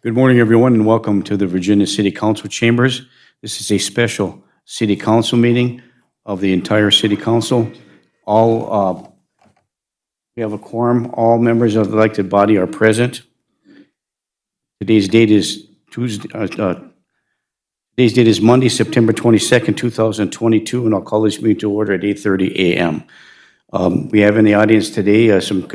Good morning, everyone, and welcome to the Virginia City Council Chambers. This is a special City Council meeting of the entire City Council. We have a quorum. All members of the elected body are present. Today's date is Monday, September 22nd, 2022, and I'll call this meeting to order at 8:30 a.m. We have in the audience today some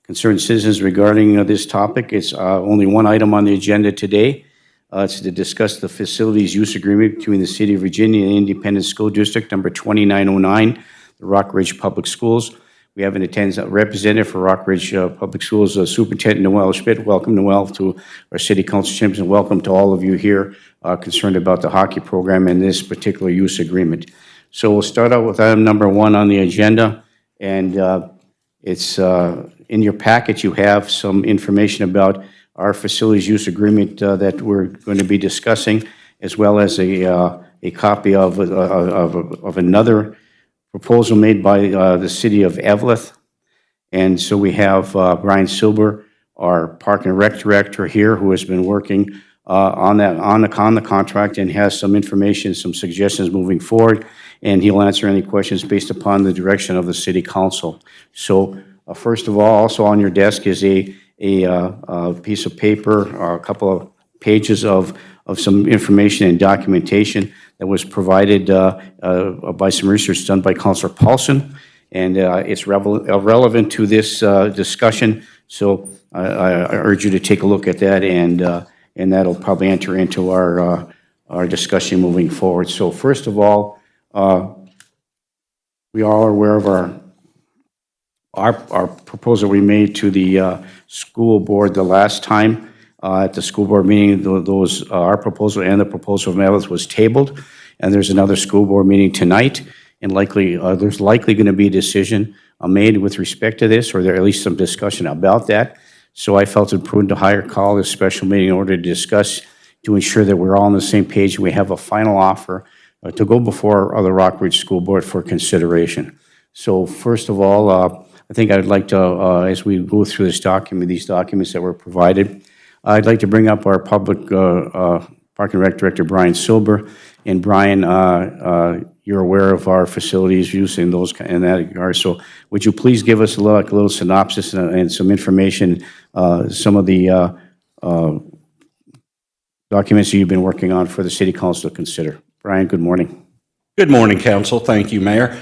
concerned citizens regarding this topic. It's only one item on the agenda today. It's to discuss the facilities use agreement between the City of Virginia and Independent School District number 2909, the Rock Ridge Public Schools. We have in attendance a representative for Rock Ridge Public Schools, Superintendent Noel Schmidt. Welcome, Noel, to our City Council chambers, and welcome to all of you here concerned about the hockey program and this particular use agreement. So we'll start out with item number 1 on the agenda, and it's in your packet. You have some information about our facilities use agreement that we're going to be discussing, as well as a copy of another proposal made by the City of Eveleth. And so we have Brian Silber, our Park and Rec Director here, who has been working on the contract and has some information, some suggestions moving forward, and he'll answer any questions based upon the direction of the City Council. So first of all, also on your desk is a piece of paper, a couple of pages of some information and documentation that was provided by some research done by Councilor Paulson, and it's relevant to this discussion. So I urge you to take a look at that, and that'll probably enter into our discussion moving forward. So first of all, we are all aware of our proposal we made to the school board the last time. At the school board meeting, our proposal and the proposal of Eveleth was tabled, and there's another school board meeting tonight, and there's likely going to be a decision made with respect to this, or there at least some discussion about that. So I felt it prudent to call this special meeting in order to discuss, to ensure that we're all on the same page and we have a final offer to go before the Rock Ridge School Board for consideration. So first of all, I think I'd like to, as we go through these documents that were provided, I'd like to bring up our Park and Rec Director, Brian Silber. And Brian, you're aware of our facilities use in that regard. So would you please give us a little synopsis and some information, some of the documents that you've been working on for the City Council to consider. Brian, good morning. Good morning, Council. Thank you, Mayor.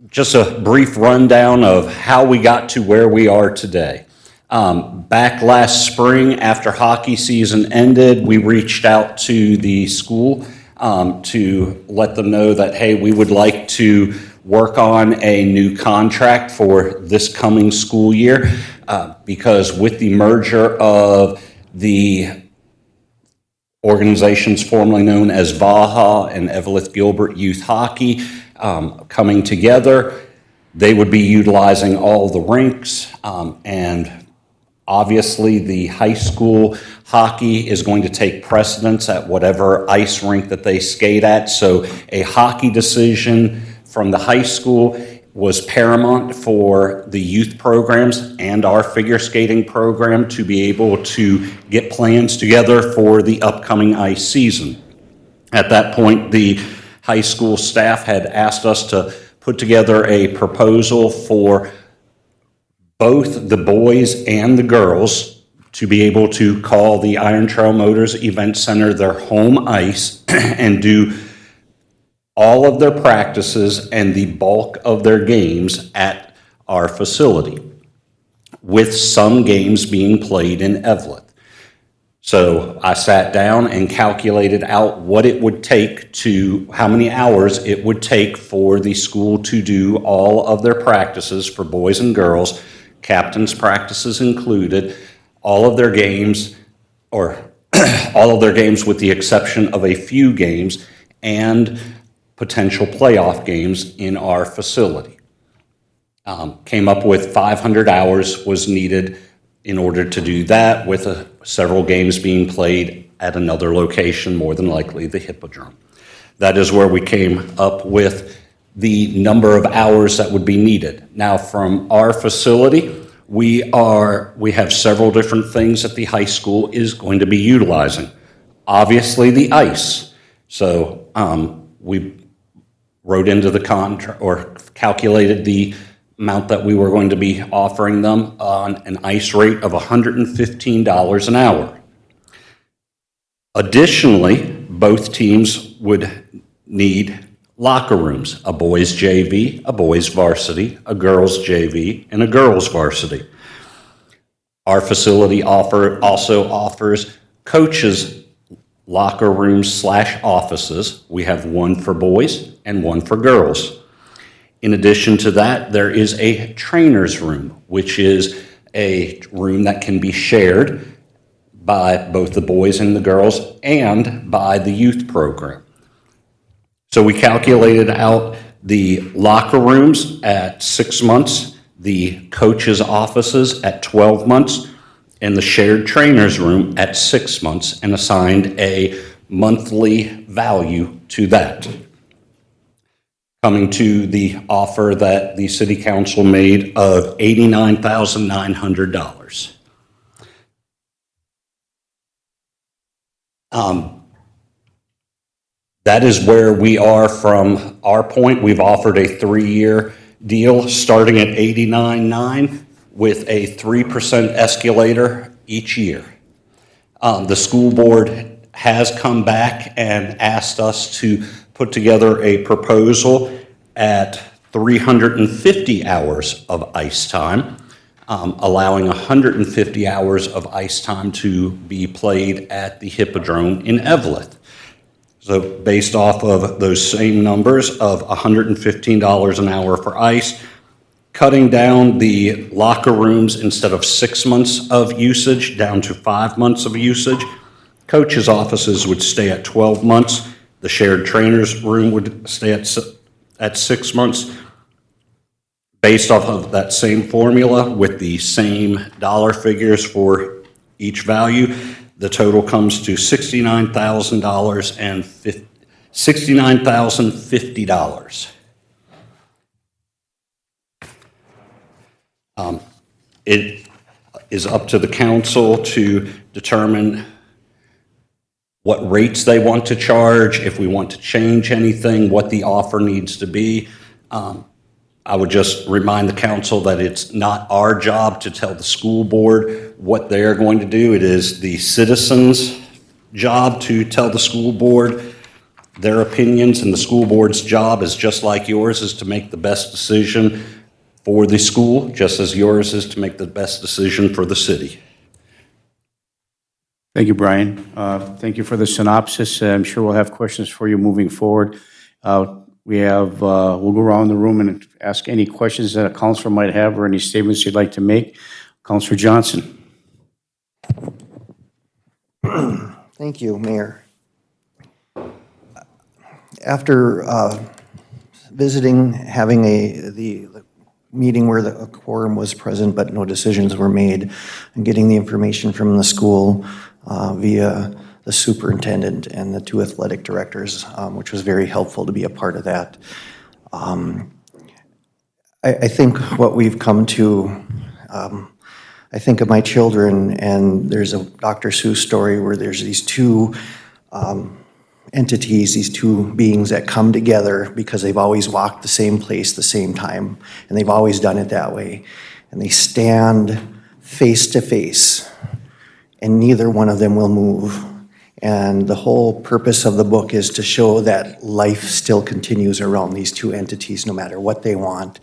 Just a brief rundown of how we got to where we are today. Back last spring, after hockey season ended, we reached out to the school to let them know that, hey, we would like to work on a new contract for this coming school year because with the merger of the organizations formerly known as Vaha and Eveleth Gilbert Youth Hockey coming together, they would be utilizing all the rinks, and obviously the high school hockey is going to take precedence at whatever ice rink that they skate at. So a hockey decision from the high school was paramount for the youth programs and our figure skating program to be able to get plans together for the upcoming ice season. At that point, the high school staff had asked us to put together a proposal for both the boys and the girls to be able to call the Iron Trail Motors Event Center their home ice and do all of their practices and the bulk of their games at our facility, with some games being played in Eveleth. So I sat down and calculated out what it would take how many hours it would take for the school to do all of their practices for boys and girls, captain's practices included, all of their games, or all of their games with the exception of a few games, and potential playoff games in our facility. Came up with 500 hours was needed in order to do that, with several games being played at another location, more than likely the Hippodrome. That is where we came up with the number of hours that would be needed. Now, from our facility, We have several different things that the high school is going to be utilizing. Obviously, the ice. So we wrote into the contract or calculated the amount that we were going to be offering them on an ice rate of $115 an hour. Additionally, both teams would need locker rooms, a boys JV, a boys varsity, a girls JV, and a girls varsity. Our facility also offers coaches locker rooms / offices. We have one for boys and one for girls. In addition to that, there is a trainer's room, which is a room that can be shared by both the boys and the girls and by the youth program. So we calculated out the locker rooms at 6 months, the coaches' offices at 12 months, and the shared trainer's room at 6 months, and assigned a monthly value to that. Coming to the offer that the city council made of $89,900. That is where we are from our point. We've offered a 3-year deal starting at $89,900 with a 3% escalator each year. The school board has come back and asked us to put together a proposal at 350 hours of ice time, allowing 150 hours of ice time to be played at the Hippodrome in Eveleth. So based off of those same numbers of $115 an hour for ice, cutting down the locker rooms instead of 6 months of usage down to 5 months of usage, coaches' offices would stay at 12 months, the shared trainer's room would stay at 6 months. Based off of that same formula with the same dollar figures for each value, the total comes to $69,050. It is up to the council to determine what rates they want to charge, if we want to change anything, what the offer needs to be. I would just remind the council that it's not our job to tell the school board what they're going to do. It is the citizens' job to tell the school board their opinions, and the school board's job is just like yours, is to make the best decision for the school, just as yours is to make the best decision for the city. Thank you, Brian. Thank you for the synopsis. I'm sure we'll have questions for you moving forward. We'll go around the room and ask any questions that a counselor might have or any statements you'd like to make. Counselor Johnson. Thank you, Mayor. After visiting, having the meeting where a quorum was present but no decisions were made, and getting the information from the school via the superintendent and the 2 athletic directors, which was very helpful to be a part of that. I think what we've come to, I think of my children, and there's a Dr. Seuss story where there's these 2 entities, these 2 beings that come together because they've always walked the same place, the same time, and they've always done it that way. And they stand face to face, and neither one of them will move. And the whole purpose of the book is to show that life still continues around these 2 entities, no matter what they want.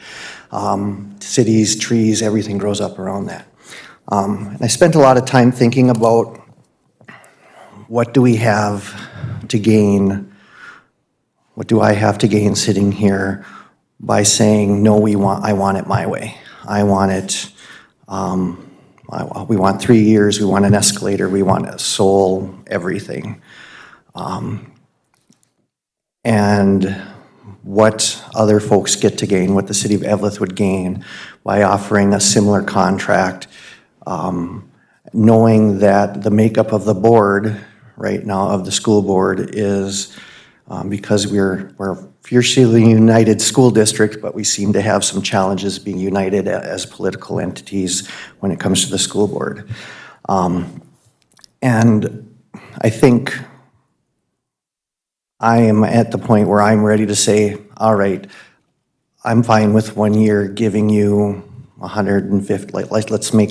Cities, trees, everything grows up around that. And I spent a lot of time thinking about what do we have to gain? What do I have to gain sitting here by saying, no, I want it my way. I want it, we want 3 years, we want an escalator, we want a soul, everything. And what other folks get to gain, what the city of Eveleth would gain by offering a similar contract, knowing that the makeup of the board right now, of the school board, is because we're fiercely united school district, but we seem to have some challenges being united as political entities when it comes to the school board. And I think I am at the point where I'm ready to say, all right, I'm fine with 1 year giving you 150,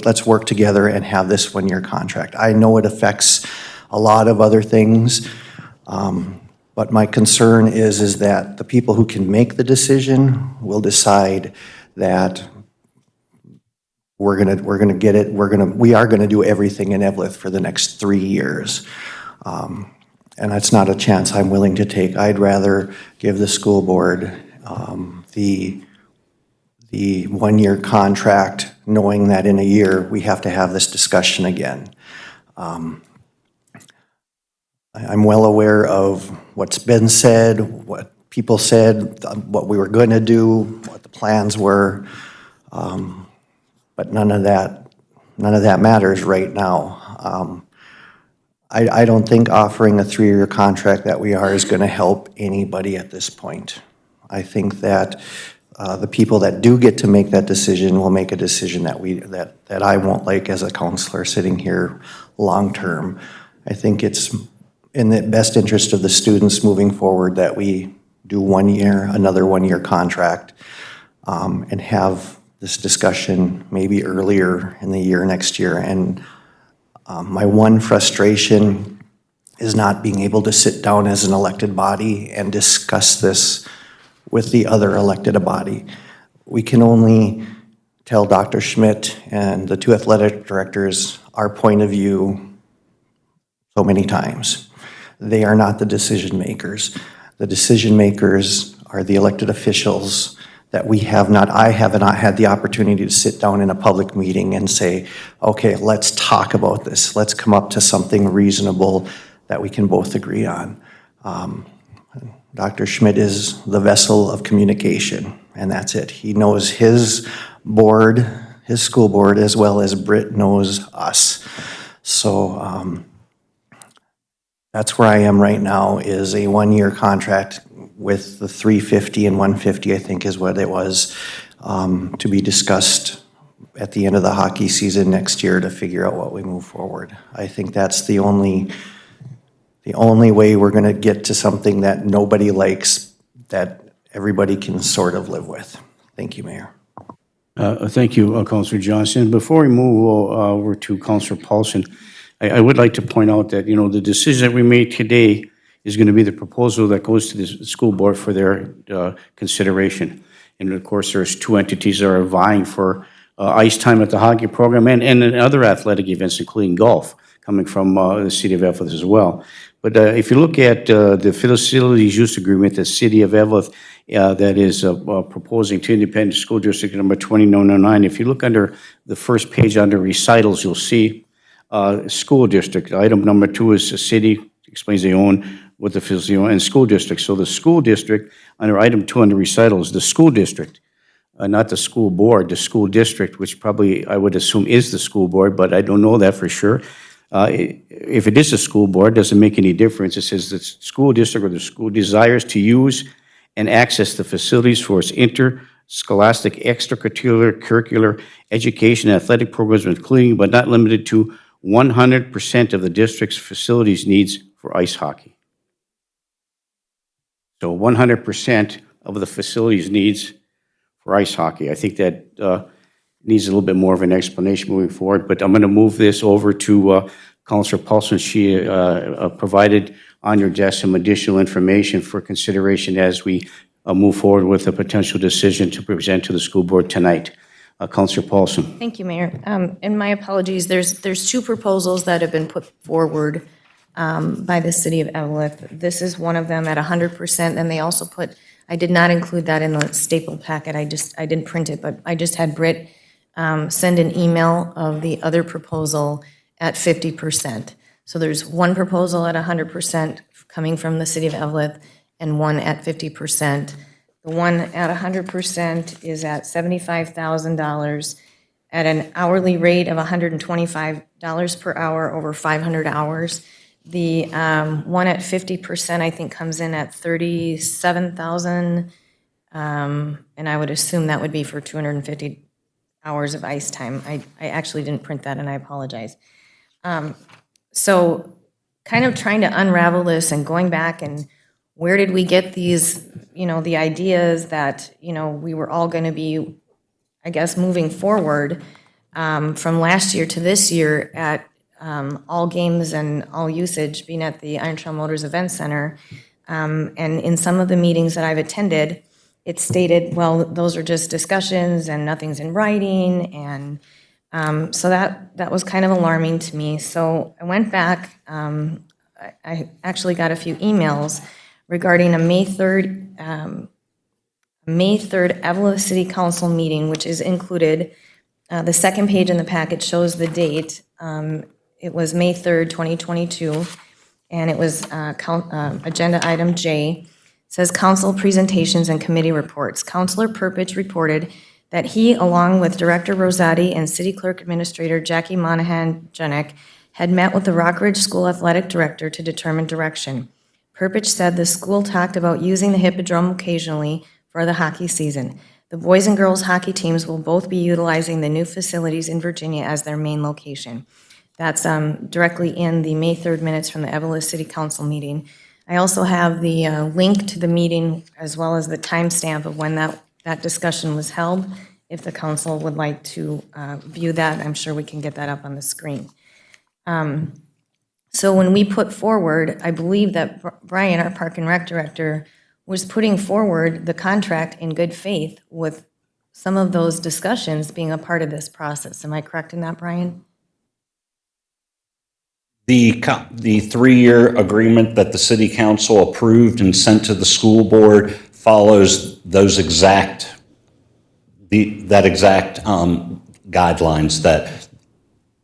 let's work together and have this 1 year contract. I know it affects a lot of other things, but my concern is that the people who can make the decision will decide that we are gonna do everything in Evelyn for the next 3 years. And that's not a chance I'm willing to take. I'd rather give the school board the 1 year contract, knowing that in a year, we have to have this discussion again. I'm well aware of what's been said, what people said, what we were gonna do, what the plans were, but none of that matters right now. I don't think offering a 3 year contract that we are is gonna help anybody at this point. I think that the people that do get to make that decision will make a decision that I won't like as a counselor sitting here long-term. I think it's in the best interest of the students moving forward that we do 1 year, another 1 year contract, and have this discussion maybe earlier in the year next year. And my one frustration is not being able to sit down as an elected body and discuss this with the other elected body. We can only tell Dr. Schmidt and the 2 athletic directors our point of view so many times. They are not the decision makers. The decision makers are the elected officials that I have not had the opportunity to sit down in a public meeting and say, okay, let's talk about this. Let's come up to something reasonable that we can both agree on. Dr. Schmidt is the vessel of communication, and that's it. He knows his board, his school board, as well as Britt knows us. So that's where I am right now, is a 1 year contract with the 350 and 150, I think is what it was, to be discussed at the end of the hockey season next year to figure out what we move forward. I think that's the only way we're gonna get to something that nobody likes, that everybody can sort of live with. Thank you, Mayor. Thank you, Councilor Johnson. Before we move over to Councilor Paulson, I would like to point out that, the decision that we made today is going to be the proposal that goes to the school board for their consideration. And of course, there's 2 entities that are vying for ice time at the hockey program and other athletic events, including golf, coming from the city of Evelyn as well. But if you look at the facilities use agreement, the city of Evelyn that is proposing to independent school district number 2909, if you look under the first page under recitals, you'll see school district. Item number 2 is the city, explains they own what the facility own, and school district. So the school district, under item 2 under recitals, the school district, not the school board, the school district, which probably I would assume is the school board, but I don't know that for sure. If it is a school board, it doesn't make any difference. It says the school district or the school desires to use and access the facilities for its interscholastic, extracurricular education and athletic programs, including but not limited to 100% of the district's facilities needs for ice hockey. So 100% of the facilities needs for ice hockey. I think that needs a little bit more of an explanation moving forward, but I'm going to move this over to Councilor Paulson. She provided on your desk some additional information for consideration as we move forward with a potential decision to present to the school board tonight. Councilor Paulson. Thank you, Mayor. And my apologies, there's 2 proposals that have been put forward by the city of Evelyn. This is one of them at 100%, and they also put, I did not include that in the staple packet, I didn't print it, but I just had Britt send an email of the other proposal at 50%. So there's one proposal at 100% coming from the city of Evelyn and one at 50%. The one at 100% is at $75,000 at an hourly rate of $125 per hour over 500 hours. The one at 50%, I think, comes in at 37,000, and I would assume that would be for 250 hours of ice time. I actually didn't print that, and I apologize. So kind of trying to unravel this and going back and where did we get these, the ideas that, we were all going to be, I guess, moving forward from last year to this year at all games and all usage being at the Iron Trail Motors Event Center. And in some of the meetings that I've attended, it stated, well, those are just discussions and nothing's in writing. And so that was kind of alarming to me. So I went back. I actually got a few emails regarding a May 3rd Evelyn City Council meeting, which is included. The second page in the packet shows the date. It was May 3rd, 2022, and it was agenda item J. It says council presentations and committee reports. Councilor Purpich reported that he, along with Director Rosati and City Clerk Administrator Jackie Monahan-Junek, had met with the Rockridge School Athletic Director to determine direction. Purpich said the school talked about using the Hippodrome occasionally for the hockey season. The boys and girls hockey teams will both be utilizing the new facilities in Virginia as their main location. That's directly in the May 3rd minutes from the Evelyn City Council meeting. I also have the link to the meeting as well as the timestamp of when that discussion was held. If the council would like to view that, I'm sure we can get that up on the screen. So when we put forward, I believe that Brian, our Park and Rec Director, was putting forward the contract in good faith with some of those discussions being a part of this process. Am I correct in that, Brian? The 3-year agreement that the city council approved and sent to the school board follows those exact guidelines, that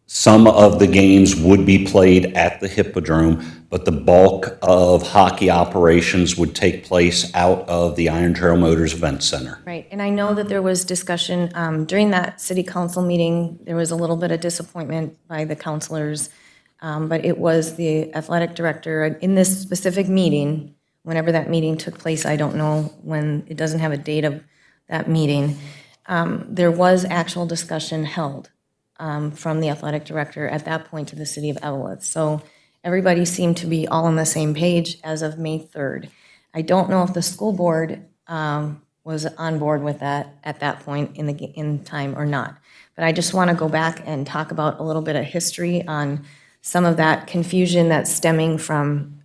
some of the games would be played at the Hippodrome, but the bulk of hockey operations would take place out of the Iron Trail Motors Event Center. Right, and I know that there was discussion during that city council meeting. There was a little bit of disappointment by the councilors, but it was the athletic director in this specific meeting, whenever that meeting took place. I don't know when, it doesn't have a date of that meeting. There was actual discussion held from the athletic director at that point to the city of Evelyn. So everybody seemed to be all on the same page as of May 3rd. I don't know if the school board was on board with that at that point in time or not. But I just want to go back and talk about a little bit of history on some of that confusion that's stemming from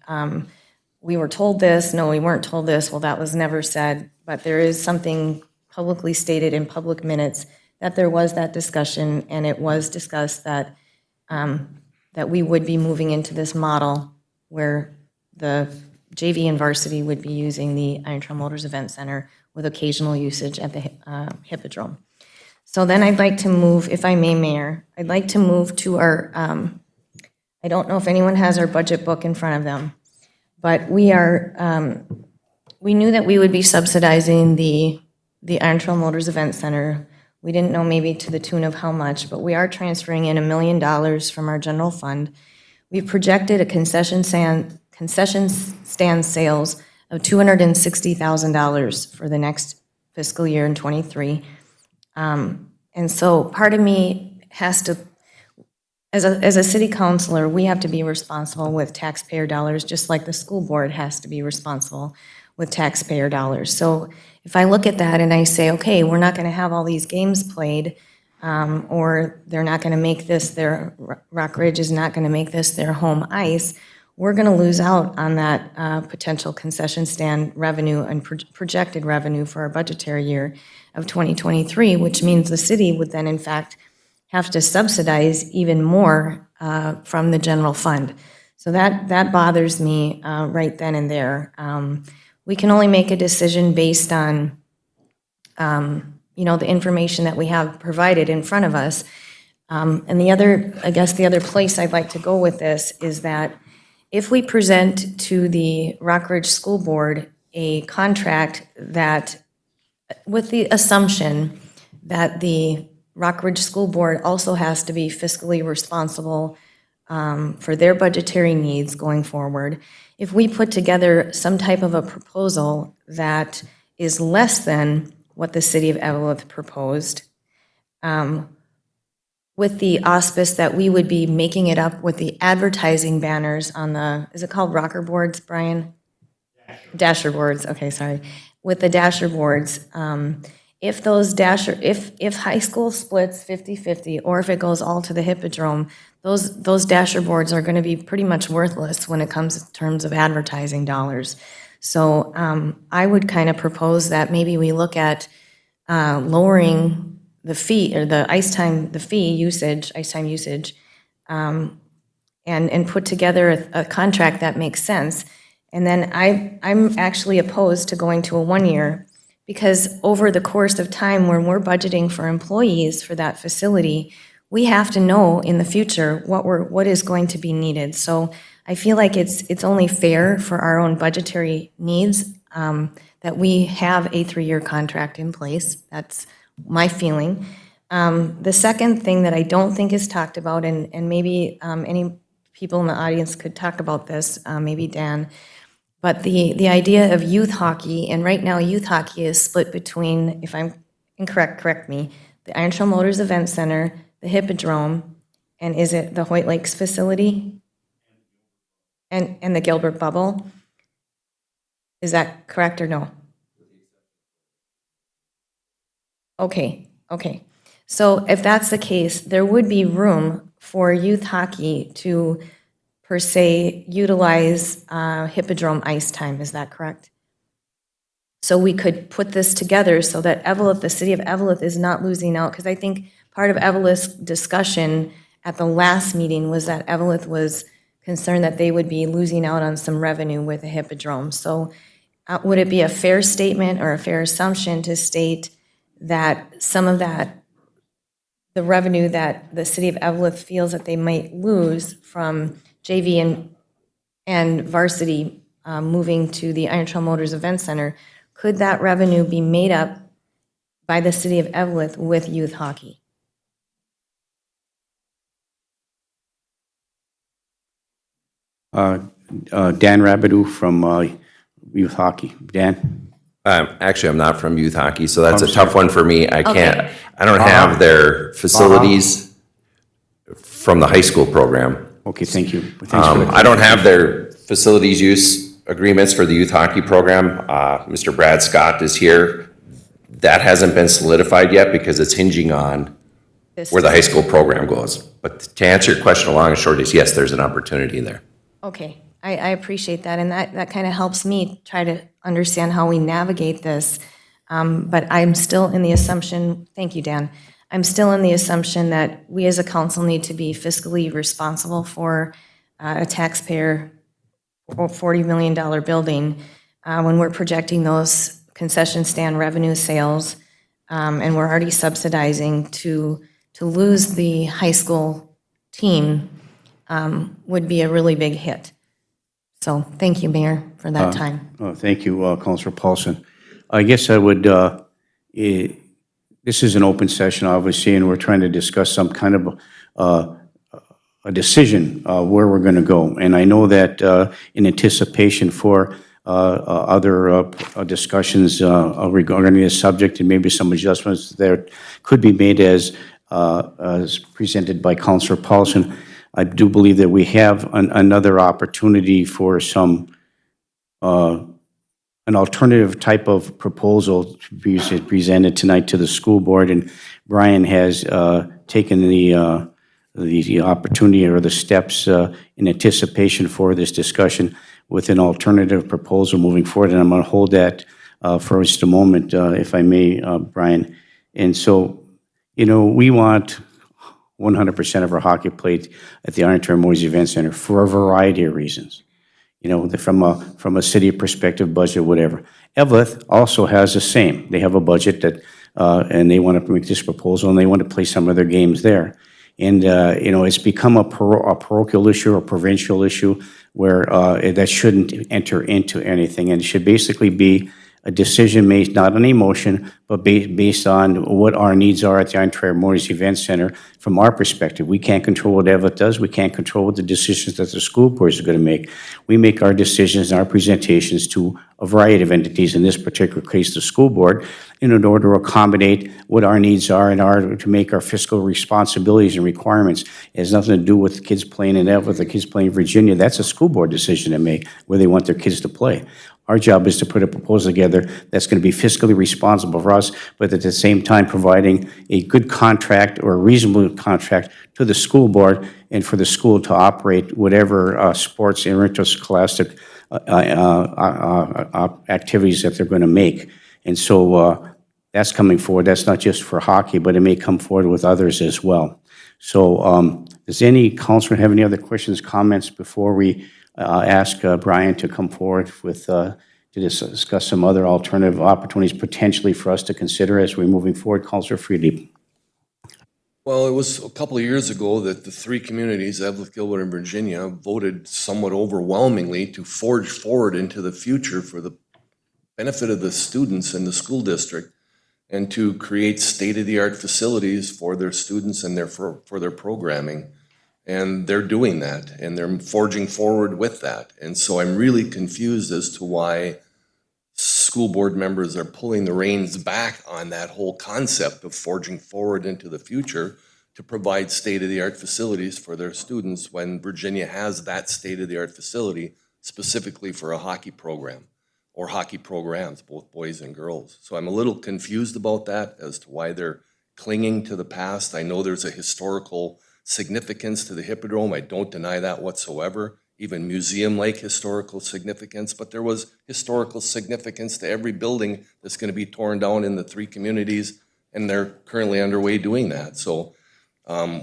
we were told this, no, we weren't told this, well, that was never said. But there is something publicly stated in public minutes that there was that discussion, and it was discussed that that we would be moving into this model where the JV and varsity would be using the Iron Trail Motors Event Center with occasional usage at the Hippodrome. So then I'd like to move, if I may, Mayor, I'd like to move to our, I don't know if anyone has our budget book in front of them, but we knew that we would be subsidizing the Iron Trail Motors Event Center. We didn't know maybe to the tune of how much, but we are transferring in $1 million from our general fund. We've projected a concession stand sales of $260,000 for the next fiscal year in '23. And so part of me has to, as a city councilor, we have to be responsible with taxpayer dollars, just like the school board has to be responsible with taxpayer dollars. So if I look at that and I say, okay, we're not going to have all these games played, or they're not going to make this their, Rockridge is not going to make this their home ice, we're going to lose out on that potential concession stand revenue and projected revenue for our budgetary year of 2023, which means the city would then, in fact, have to subsidize even more from the general fund. So that bothers me right then and there. We can only make a decision based on, the information that we have provided in front of us. And the other place I'd like to go with this is that if we present to the Rockridge School Board a contract that, with the assumption that the Rockridge School Board also has to be fiscally responsible for their budgetary needs going forward. If we put together some type of a proposal that is less than what the city of Evelyn proposed, with the auspice that we would be making it up with the advertising banners on the, is it called rocker boards, Brian? Dasher boards, okay, sorry. With the dasher boards, if those if high school splits 50-50, or if it goes all to the Hippodrome, those dasher boards are gonna be pretty much worthless when it comes in terms of advertising dollars. So, I would kind of propose that maybe we look at, lowering the fee, or the ice time usage, and put together a contract that makes sense. And then I'm actually opposed to going to a 1 year, because over the course of time, when we're budgeting for employees for that facility, we have to know in the future what is going to be needed. So I feel like it's only fair for our own budgetary needs, that we have a 3-year contract in place. That's my feeling. The second thing that I don't think is talked about, and maybe any people in the audience could talk about this, maybe Dan, but the idea of youth hockey, and right now youth hockey is split between, if I'm incorrect, correct me, the Iron Trail Motors Event Center, the Hippodrome, and is it the Hoyt Lakes facility? And the Gilbert Bubble? Is that correct or no? Okay. So if that's the case, there would be room for youth hockey to, per se, utilize Hippodrome ice time, is that correct? So we could put this together so that Evelyn, the city of Evelyn, is not losing out, because I think part of Evelyn's discussion at the last meeting was that Evelyn was concerned that they would be losing out on some revenue with the Hippodrome. So would it be a fair statement or a fair assumption to state that some of that, the revenue that the city of Evelyn feels that they might lose from JV and varsity moving to the Iron Trail Motors Event Center, could that revenue be made up by the city of Evelyn with youth hockey? Dan Rabideau from Youth Hockey. Dan? Actually, I'm not from youth hockey, so that's I'm a tough one for me. I can't, I don't have their facilities from the high school program. Okay, thank you. Thanks for the I don't have their facilities use agreements for the youth hockey program. Mr. Brad Scott is here. That hasn't been solidified yet because it's hinging on where the high school program goes. But to answer your question long and short is, yes, there's an opportunity there. Okay, I appreciate that, and that kind of helps me try to understand how we navigate this. But I'm still in the assumption, thank you, Dan, I'm still in the assumption that we as a council need to be fiscally responsible for a taxpayer $40 million building when we're projecting those concession stand revenue sales, and we're already subsidizing to lose the high school team would be a really big hit. So thank you, Mayor, for that time. Thank you, Councilor Paulson. I guess I would, this is an open session, obviously, and we're trying to discuss some kind of a decision where we're going to go. And I know that in anticipation for other discussions regarding this subject, and maybe some adjustments there could be made as presented by Councilor Paulson, I do believe that we have another opportunity for some, an alternative type of proposal to be presented tonight to the school board, and Brian has taken the opportunity or the steps in anticipation for this discussion with an alternative proposal moving forward, and I'm going to hold that for just a moment, if I may, Brian. And so, you know, we want 100% of our hockey played at the Iron Trail Motors Event Center for a variety of reasons. You know, from a city perspective, budget, whatever. Evelyn also has the same. They have a budget that, and they want to make this proposal, and they want to play some of their games there. And, you know, it's become a parochial issue or provincial issue where that shouldn't enter into anything, and it should basically be a decision made not on emotion, but based on what our needs are at the Ontario Memorial Event Center from our perspective. We can't control what Evelyn does. We can't control what the decisions that the school boards are going to make. We make our decisions and our presentations to a variety of entities, in this particular case, the school board, in order to accommodate what our needs are in order to make our fiscal responsibilities and requirements. It has nothing to do with the kids playing in Evelyn, the kids playing in Virginia. That's a school board decision to make, where they want their kids to play. Our job is to put a proposal together that's going to be fiscally responsible for us, but at the same time providing a good contract or a reasonable contract to the school board and for the school to operate whatever sports and interscholastic activities that they're going to make. And so that's coming forward. That's not just for hockey, but it may come forward with others as well. So does any counselor have any other questions, comments before we ask Brian to come forward with to discuss some other alternative opportunities potentially for us to consider as we're moving forward? Counselor Friedlieb. Well, it was a couple of years ago that the three communities, Evelyn, Gilbert, and Virginia, voted somewhat overwhelmingly to forge forward into the future for the benefit of the students in the school district and to create state-of-the-art facilities for their students and for their programming. And they're doing that, and they're forging forward with that. And so I'm really confused as to why school board members are pulling the reins back on that whole concept of forging forward into the future to provide state-of-the-art facilities for their students when Virginia has that state-of-the-art facility specifically for a hockey program or hockey programs, both boys and girls. So I'm a little confused about that as to why they're clinging to the past. I know there's a historical significance to the Hippodrome. I don't deny that whatsoever, even museum-like historical significance, but there was historical significance to every building that's going to be torn down in the three communities, and they're currently underway doing that. So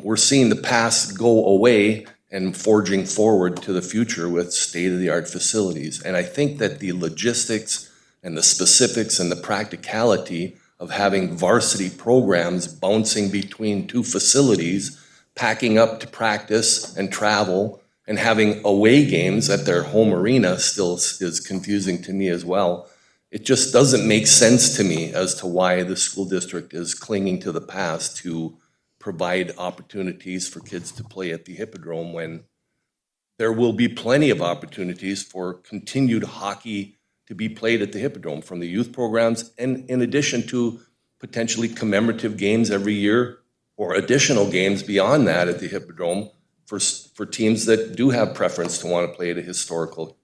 we're seeing the past go away and forging forward to the future with state-of-the-art facilities. And I think that the logistics and the specifics and the practicality of having varsity programs bouncing between two facilities, packing up to practice and travel, and having away games at their home arena still is confusing to me as well. It just doesn't make sense to me as to why the school district is clinging to the past to provide opportunities for kids to play at the Hippodrome when there will be plenty of opportunities for continued hockey to be played at the Hippodrome from the youth programs, and in addition to potentially commemorative games every year or additional games beyond that at the Hippodrome for teams that do have preference to want to play at a historical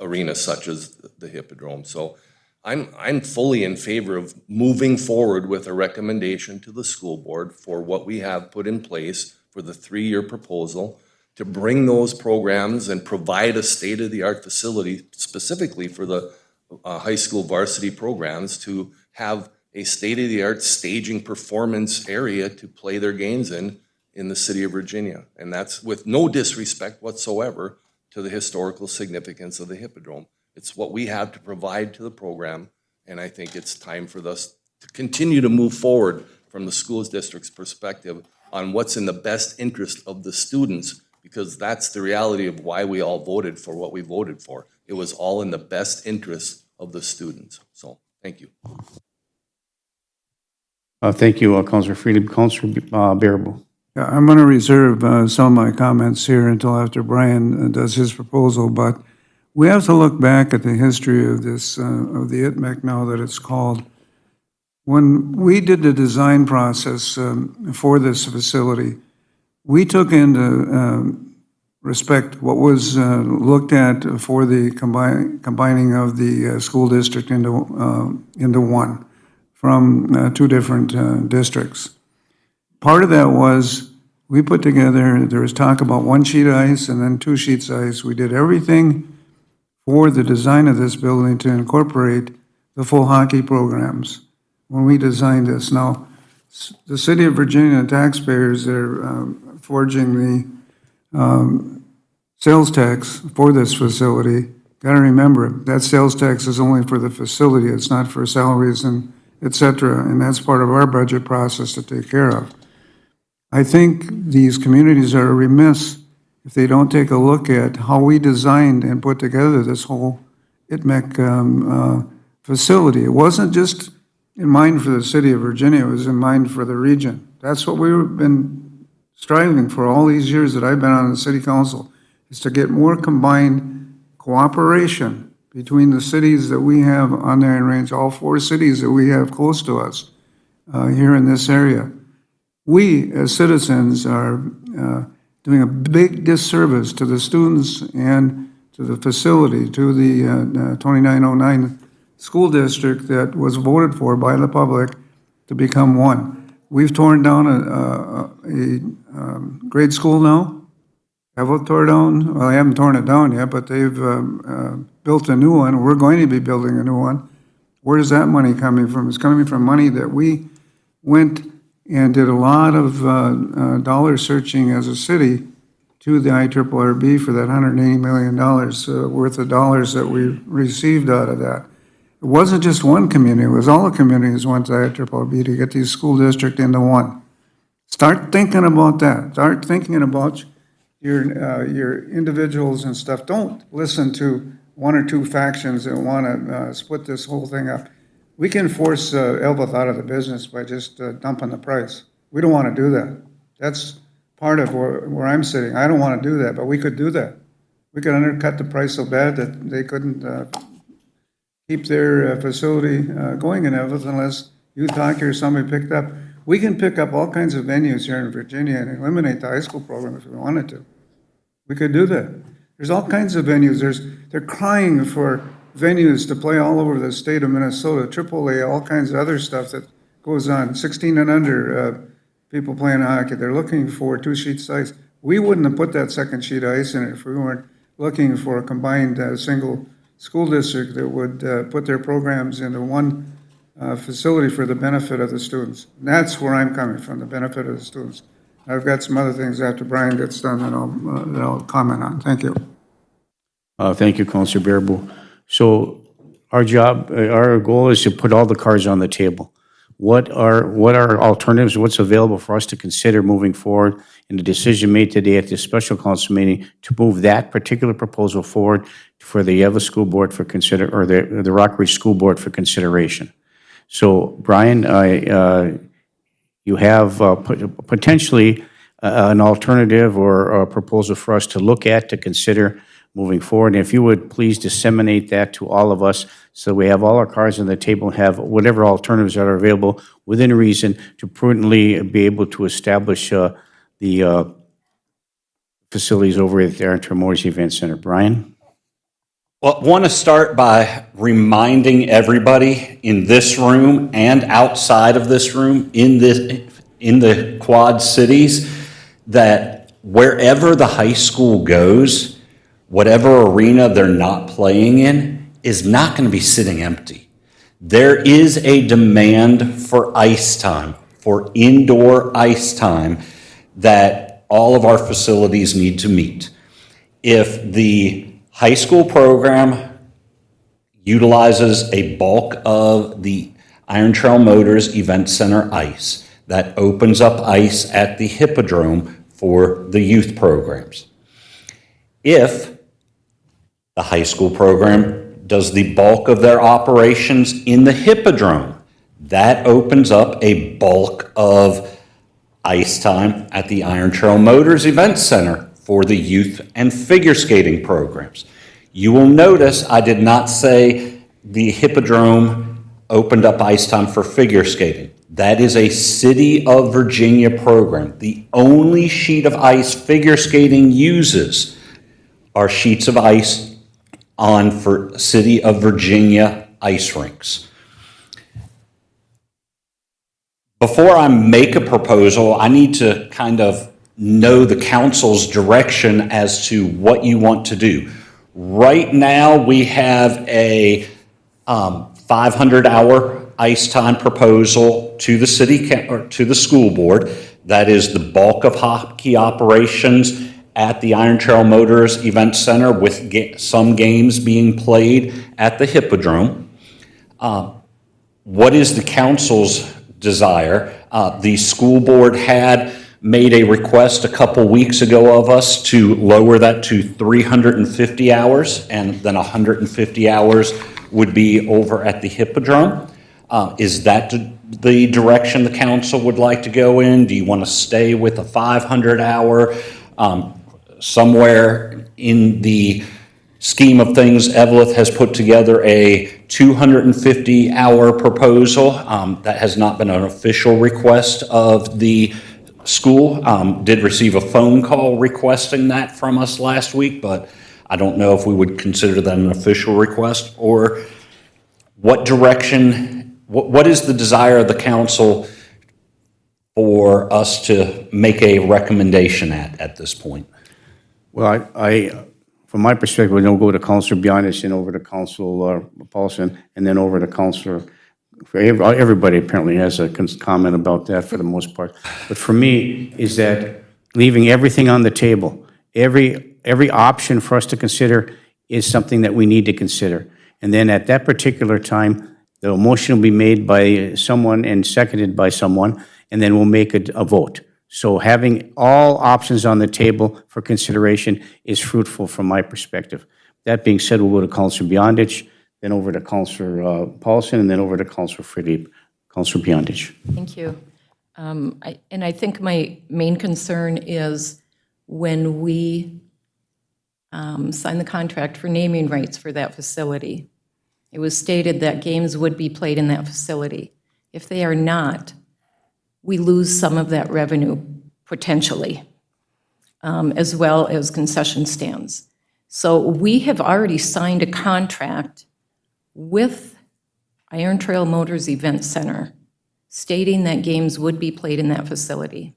arena such as the Hippodrome. So I'm fully in favor of moving forward with a recommendation to the school board for what we have put in place for the 3-year proposal to bring those programs and provide a state-of-the-art facility specifically for the high school varsity programs to have a state-of-the-art staging performance area to play their games in the city of Virginia. And that's with no disrespect whatsoever to the historical significance of the Hippodrome. It's what we have to provide to the program, and I think it's time for us to continue to move forward from the schools district's perspective on what's in the best interest of the students, because that's the reality of why we all voted for what we voted for. It was all in the best interest of the students. So, thank you. Thank you, Councilor Friedlieb. Councilor Bearable. Yeah, I'm going to reserve some of my comments here until after Brian does his proposal, but we have to look back at the history of this, of the ITMEC now that it's called. When we did the design process for this facility, we took into respect what was looked at for the combining of the school district into one from 2 different districts. Part of that was we put together, there was talk about 1 sheet of ice and then 2 sheets of ice. We did everything for the design of this building to incorporate the full hockey programs when we designed this. Now, the city of Virginia taxpayers are forging the sales tax for this facility. Got to remember, that sales tax is only for the facility. It's not for salaries and et cetera, and that's part of our budget process to take care of. I think these communities are remiss if they don't take a look at how we designed and put together this whole ITMEC facility. It wasn't just in mind for the city of Virginia, it was in mind for the region. That's what we've been striving for all these years that I've been on the city council, is to get more combined cooperation between the cities that we have on the Iron Range, all 4 cities that we have close to us here in this area. We, as citizens, are doing a big disservice to the students and to the facility, to the 2909 school district that was voted for by the public to become one. We've torn down a grade school now. Evelyn tore down, well, they haven't torn it down yet, but they've built a new one. We're going to be building a new one. Where's that money coming from? It's coming from money that we went and did a lot of dollar searching as a city to the IRRB for that $180 million worth of dollars that we received out of that. It wasn't just one community, it was all the communities went to IRRB to get these school district into one. Start thinking about that. Start thinking about your individuals and stuff. Don't listen to 1 or 2 factions that want to split this whole thing up. We can force Elbeth out of the business by just dumping the price. We don't want to do that. That's part of where I'm sitting. I don't want to do that, but we could do that. We could undercut the price so bad that they couldn't keep their facility going in Elbeth unless youth hockey or somebody picked up. We can pick up all kinds of venues here in Virginia and eliminate the high school program if we wanted to. We could do that. There's all kinds of venues. They're crying for venues to play all over the state of Minnesota, AAA, all kinds of other stuff that goes on, 16 and under people playing hockey. They're looking for 2 sheets of ice. We wouldn't have put that second sheet of ice in it if we weren't looking for a combined single school district that would put their programs into one facility for the benefit of the students. And that's where I'm coming from, the benefit of the students. I've got some other things after Brian gets done that I'll comment on. Thank you. Thank you, Councilor Bearable. So our goal is to put all the cards on the table. What are alternatives? What's available for us to consider moving forward? And the decision made today at this special council meeting to move that particular proposal forward for the Evelyn School Board for or the Rockridge School Board for consideration. So, Brian, you have potentially an alternative or a proposal for us to look at, to consider moving forward. And if you would please disseminate that to all of us so we have all our cards on the table and have whatever alternatives that are available within reason to prudently be able to establish the facilities over at the Arlington Memorial Event Center. Brian? Well, I want to start by reminding everybody in this room and outside of this room, in the Quad Cities, that wherever the high school goes, whatever arena they're not playing in is not going to be sitting empty. There is a demand for ice time, for indoor ice time, that all of our facilities need to meet. If the high school program utilizes a bulk of the Iron Trail Motors Event Center ice, that opens up ice at the Hippodrome for the youth programs. If the high school program does the bulk of their operations in the Hippodrome, that opens up a bulk of ice time at the Iron Trail Motors Event Center for the youth and figure skating programs. You will notice I did not say the Hippodrome opened up ice time for figure skating. That is a City of Virginia program. The only sheet of ice figure skating uses are sheets of ice on for City of Virginia ice rinks. Before I make a proposal, I need to kind of know the council's direction as to what you want to do. Right now, we have a 500-hour ice time proposal to the city or to the school board. That is the bulk of hockey operations at the Iron Trail Motors Event Center, with some games being played at the Hippodrome. What is the council's desire? The school board had made a request a couple weeks ago of us to lower that to 350 hours, and then 150 hours would be over at the Hippodrome. Is that the direction the council would like to go in? Do you want to stay with a 500-hour? Somewhere in the scheme of things, Evelyn has put together a 250-hour proposal. That has not been an official request of the school. Did receive a phone call requesting that from us last week, but I don't know if we would consider that an official request, or what direction, what is the desire of the council for us to make a recommendation at this point? Well, from my perspective, we don't go to Councilor Bionis and over to Councilor Paulson and then over to Councilor. Everybody apparently has a comment about that for the most part. But for me, is that leaving everything on the table. Every option for us to consider is something that we need to consider. And then at that particular time, the motion will be made by someone and seconded by someone, and then we'll make a vote. So having all options on the table for consideration is fruitful from my perspective. That being said, we'll go to Councilor Beyondich, then over to Councilor Paulson, and then over to Councilor Philippe. Councilor Beyondich. Thank you. I think my main concern is when we signed the contract for naming rights for that facility, it was stated that games would be played in that facility. If they are not, we lose some of that revenue potentially, as well as concession stands. So we have already signed a contract with Iron Trail Motors Event Center stating that games would be played in that facility.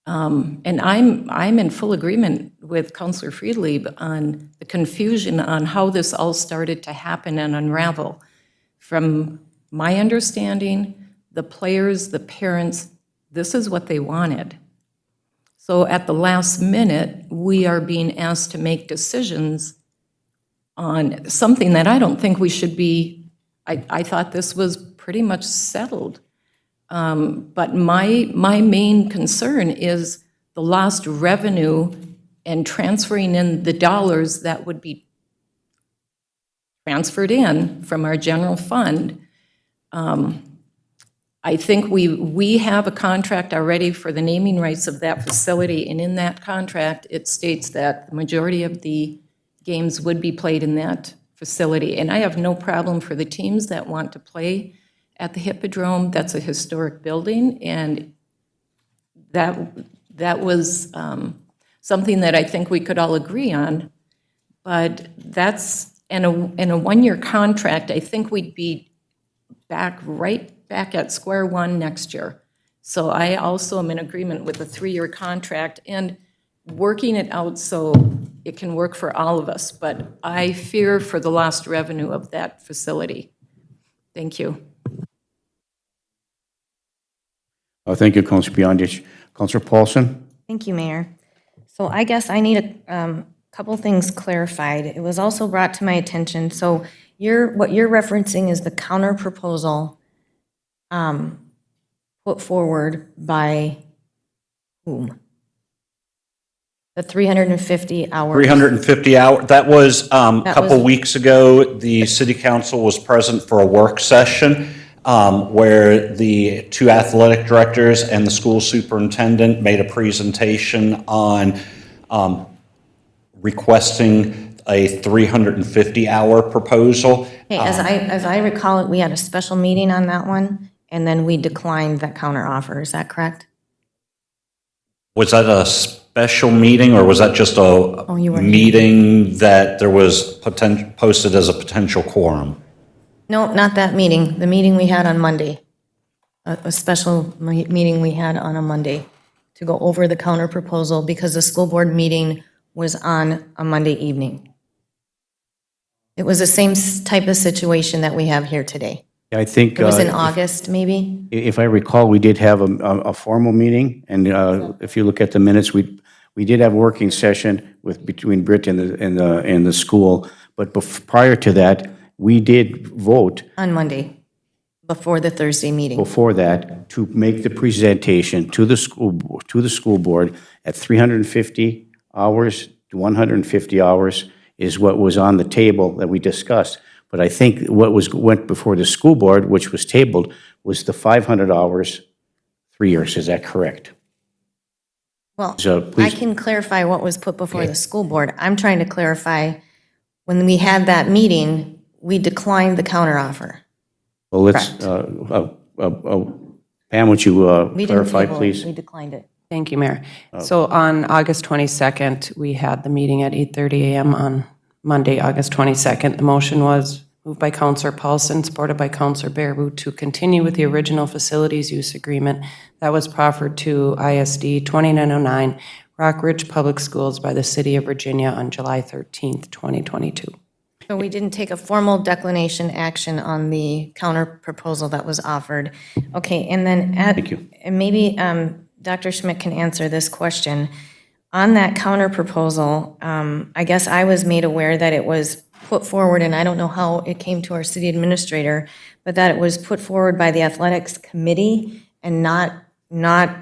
And I'm in full agreement with Councilor Friedlieb on the confusion on how this all started to happen and unravel. From my understanding, the players, the parents, this is what they wanted. So at the last minute, we are being asked to make decisions on something that I don't think we should be. I thought this was pretty much settled. But my main concern is the lost revenue and transferring in the dollars that would be transferred in from our general fund. I think we have a contract already for the naming rights of that facility, and in that contract, it states that the majority of the games would be played in that facility. And I have no problem for the teams that want to play at the Hippodrome. That's a historic building, and that was something that I think we could all agree on. But that's, in a one-year contract, I think we'd be right back at square one next year. So I also am in agreement with the 3-year contract and working it out so it can work for all of us. But I fear for the lost revenue of that facility. Thank you. Thank you, Councilor Beyondich. Councilor Paulson? Thank you, Mayor. So I guess I need a couple things clarified. It was also brought to my attention, so what you're referencing is the counter proposal put forward by whom? The 350 hours. 350 hour, that was a That couple was- weeks ago, the city council was present for a work session where the 2 athletic directors and the school superintendent made a presentation on requesting a 350-hour proposal. Okay, as I recall it, we had a special meeting on that one, and then we declined that counter offer. Is that correct? Was that a special meeting, or was that just you weren't here. meeting that there was posted as a potential quorum? No, not that meeting. The meeting we had on Monday. A special meeting we had on a Monday to go over the counter proposal because the school board meeting was on a Monday evening. It was the same type of situation that we have here today. I think. It was in August, maybe? If I recall, we did have a formal meeting, and if you look at the minutes, we did have a working session between Britt and the school, but prior to that, we did vote On Monday, before the Thursday meeting. before that to make the presentation to the school board at 350 hours to 150 hours is what was on the table that we discussed. But I think what went before the school board, which was tabled, was the 500 hours, 3 years. Is that correct? Well, So I please, can clarify what was put before the school board. I'm trying to clarify, when we had that meeting, we declined the counteroffer. well, let's, Pam, would you We didn't clarify, table it, please? we declined it. Thank you, Mayor. So on August 22nd, we had the meeting at 8:30 a.m. on Monday, August 22nd. The motion was moved by Counselor Paulson, supported by Counselor Bearboot, to continue with the original facilities use agreement that was proffered to ISD 2909 Rock Ridge Public Schools by the City of Virginia on July 13th, 2022. So we didn't take a formal declination action on the counter proposal that was offered. Okay, and then Thank you. and maybe Dr. Schmidt can answer this question. On that counter proposal, I guess I was made aware that it was put forward, and I don't know how it came to our city administrator, but that it was put forward by the athletics committee and not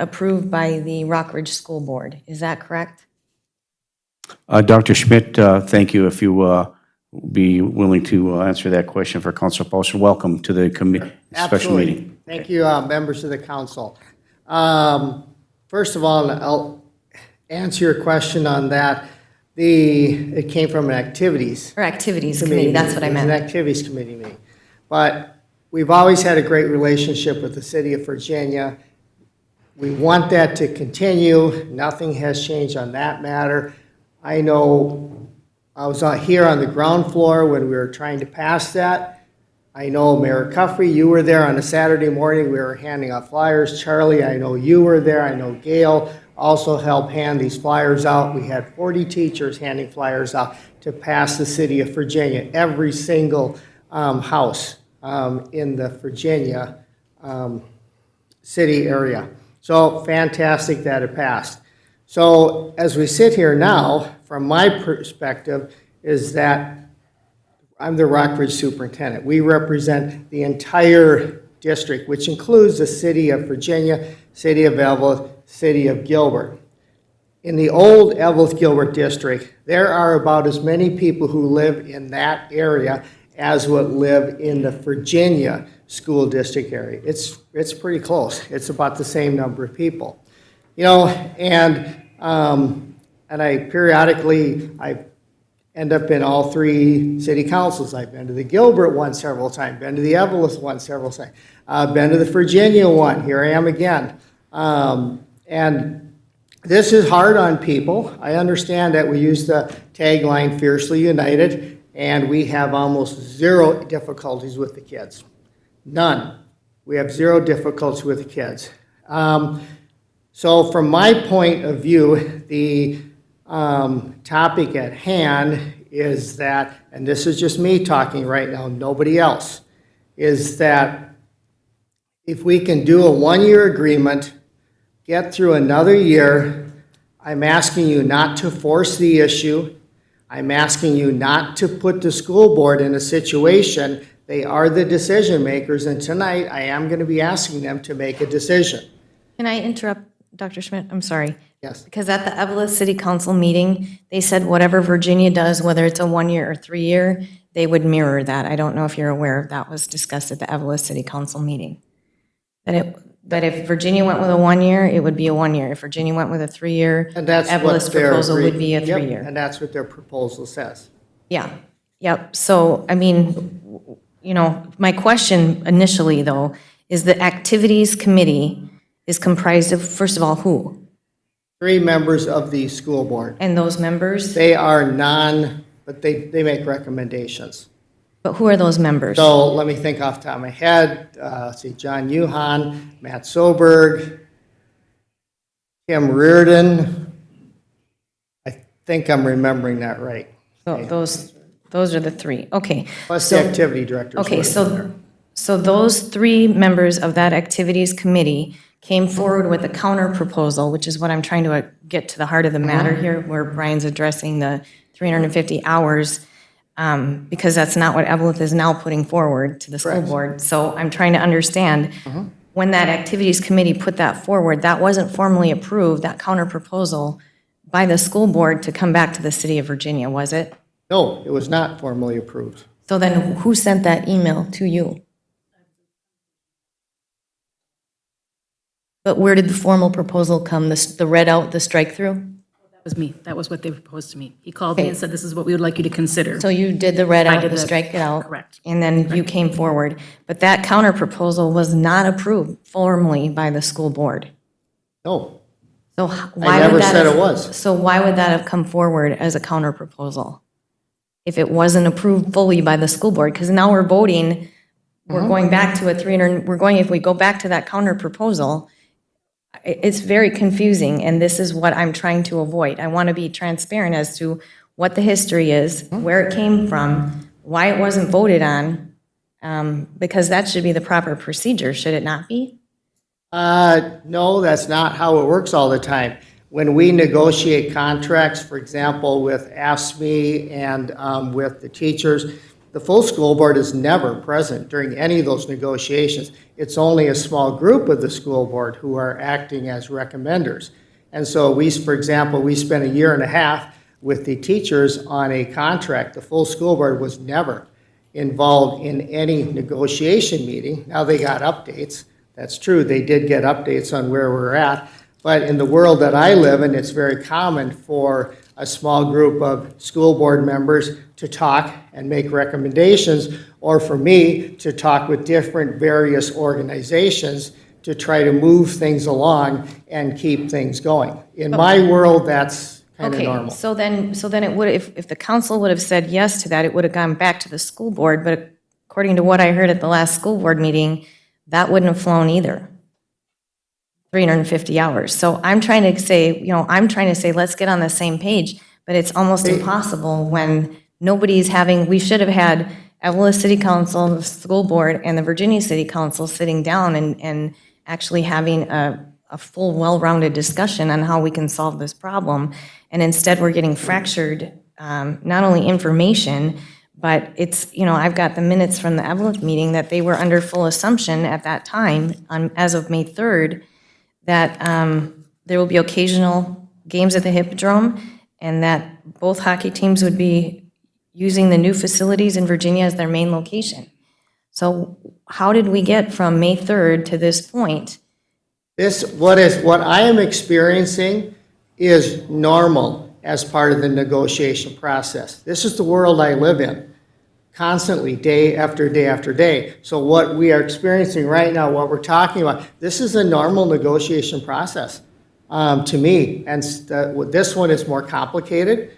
approved by the Rock Ridge School Board. Is that correct? Dr. Schmidt, thank you. If you be willing to answer that question for Councilor Paulson, welcome to the special Absolutely. meeting. Thank you, members of the council. First of all, I'll answer your question on that. It came from an activities Or activities committee, that's what I It was an meant. activities committee meeting. But we've always had a great relationship with the city of Virginia. We want that to continue. Nothing has changed on that matter. I know I was here on the ground floor when we were trying to pass that. I know Mayor Cuffrey, you were there on a Saturday morning. We were handing out flyers. Charlie, I know you were there. I know Gail also helped hand these flyers out. We had 40 teachers handing flyers out to pass the city of Virginia, every single house in the Virginia city area. So fantastic that it passed. So as we sit here now, from my perspective, is that I'm the Rock Ridge Superintendent. We represent the entire district, which includes the city of Virginia, city of Evelyn, city of Gilbert. In the old Evelyn-Gilbert district, there are about as many people who live in that area as what live in the Virginia school district area. It's pretty close. It's about the same number of people. You know, and I periodically, I end up in all three city councils. I've been to the Gilbert one several times, been to the Evelyn one several times, been to the Virginia one. Here I am again. And this is hard on people. I understand that we use the tagline "Fiercely United," and we have almost zero difficulties with the kids. None. We have zero difficulties with the kids. So from my point of view, the topic at hand is that, and this is just me talking right now, nobody else, is that if we can do a one-year agreement, get through another year, I'm asking you not to force the issue. I'm asking you not to put the school board in a situation. They are the decision makers, and tonight I am going to be asking them to make a decision. Can I interrupt, Dr. Schmidt? I'm sorry. Yes. Because at the Evelyn City Council meeting, they said whatever Virginia does, whether it's a 1 year or 3 year, they would mirror that. I don't know if you're aware, that was discussed at the Evelyn City Council meeting. That if Virginia went with a 1 year, it would be a 1 year. If Virginia went with a 3 year, And that's Evelyn's what their proposal would be a Yep, 3 year. and that's what their proposal says. Yeah, yep. So, I mean, you know, my question initially, though, is the activities committee is comprised of, first of all, who? 3 members of the school board. And those members? They are but they make recommendations. But who are those members? So let me think off the top of my head. Let's see, John Yuhan, Matt Soberg, Kim Reardon. I think I'm remembering that right. So those are the 3, okay. Plus the activity director. Okay, so those 3 members of that activities committee came forward with a counter proposal, which is what I'm trying to get to the heart of the matter here, where Brian's addressing the 350 hours, because that's not what Evelyn is now putting forward to the school Correct. board. So I'm trying to understand, when that activities committee put that forward, that wasn't formally approved, that counter proposal, by the school board to come back to the city of Virginia, was it? No, it was not formally approved. So then who sent that email to you? But where did the formal proposal come, the read out, the strike through? That was me. That was what they proposed to me. He called me and said, this is what we would like you to consider. So you did the read I out, did the the- strike it out? correct. And then you came forward. But that counter proposal was not approved formally by the school board. No, So why would never that said have- it was. So why would that have come forward as a counter proposal? If it wasn't approved fully by the school board? Because now we're voting, we're going back to a 300, if we go back to that counter proposal, it's very confusing, and this is what I'm trying to avoid. I want to be transparent as to what the history is, where it came from, why it wasn't voted on, because that should be the proper procedure, should it not be? No, that's not how it works all the time. When we negotiate contracts, for example, with AFSCME and with the teachers, the full school board is never present during any of those negotiations. It's only a small group of the school board who are acting as recommenders. And so we, for example, we spent a year and a half with the teachers on a contract. The full school board was never involved in any negotiation meeting. Now they got updates. That's true, they did get updates on where we're at. But in the world that I live in, it's very common for a small group of school board members to talk and make recommendations, or for me to talk with different various organizations to try to move things along and keep things going. In my world, that's kind of Okay, normal. so then it would, if the council would have said yes to that, it would have gone back to the school board, but according to what I heard at the last school board meeting, that wouldn't have flown either. 350 hours. So I'm trying to say, let's get on the same page, but it's almost impossible when nobody's having, we should have had Evelyn City Council, the school board, and the Virginia City Council sitting down and actually having a full, well-rounded discussion on how we can solve this problem. And instead, we're getting fractured, not only information, but it's, I've got the minutes from the Evelyn meeting that they were under full assumption at that time, as of May 3rd, that there will be occasional games at the Hippodrome, and that both hockey teams would be using the new facilities in Virginia as their main location. So how did we get from May 3rd to this point? What I am experiencing is normal as part of the negotiation process. This is the world I live in, constantly, day after day after day. So what we are experiencing right now, what we're talking about, this is a normal negotiation process to me. And this one is more complicated,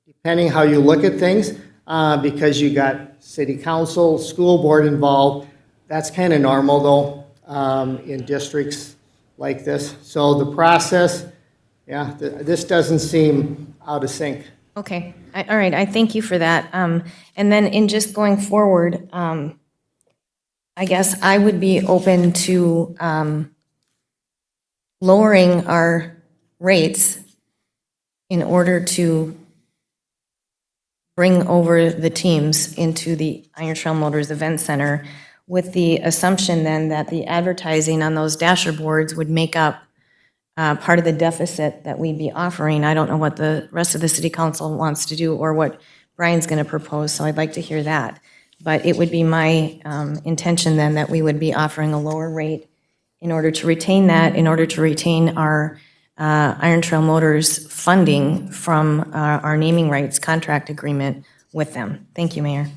depending how you look at things, because you got city council, school board involved. That's kind of normal, though, in districts like this. So the process, this doesn't seem out of sync. Okay, all right, I thank you for that. And then in just going forward, I guess I would be open to lowering our rates in order to bring over the teams into the Iron Trail Motors Event Center, with the assumption then that the advertising on those dasher boards would make up part of the deficit that we'd be offering. I don't know what the rest of the city council wants to do or what Brian's going to propose, so I'd like to hear that. But it would be my intention then that we would be offering a lower rate in order to retain that, in order to retain our Iron Trail Motors funding from our naming rights contract agreement with them. Thank you, Mayor.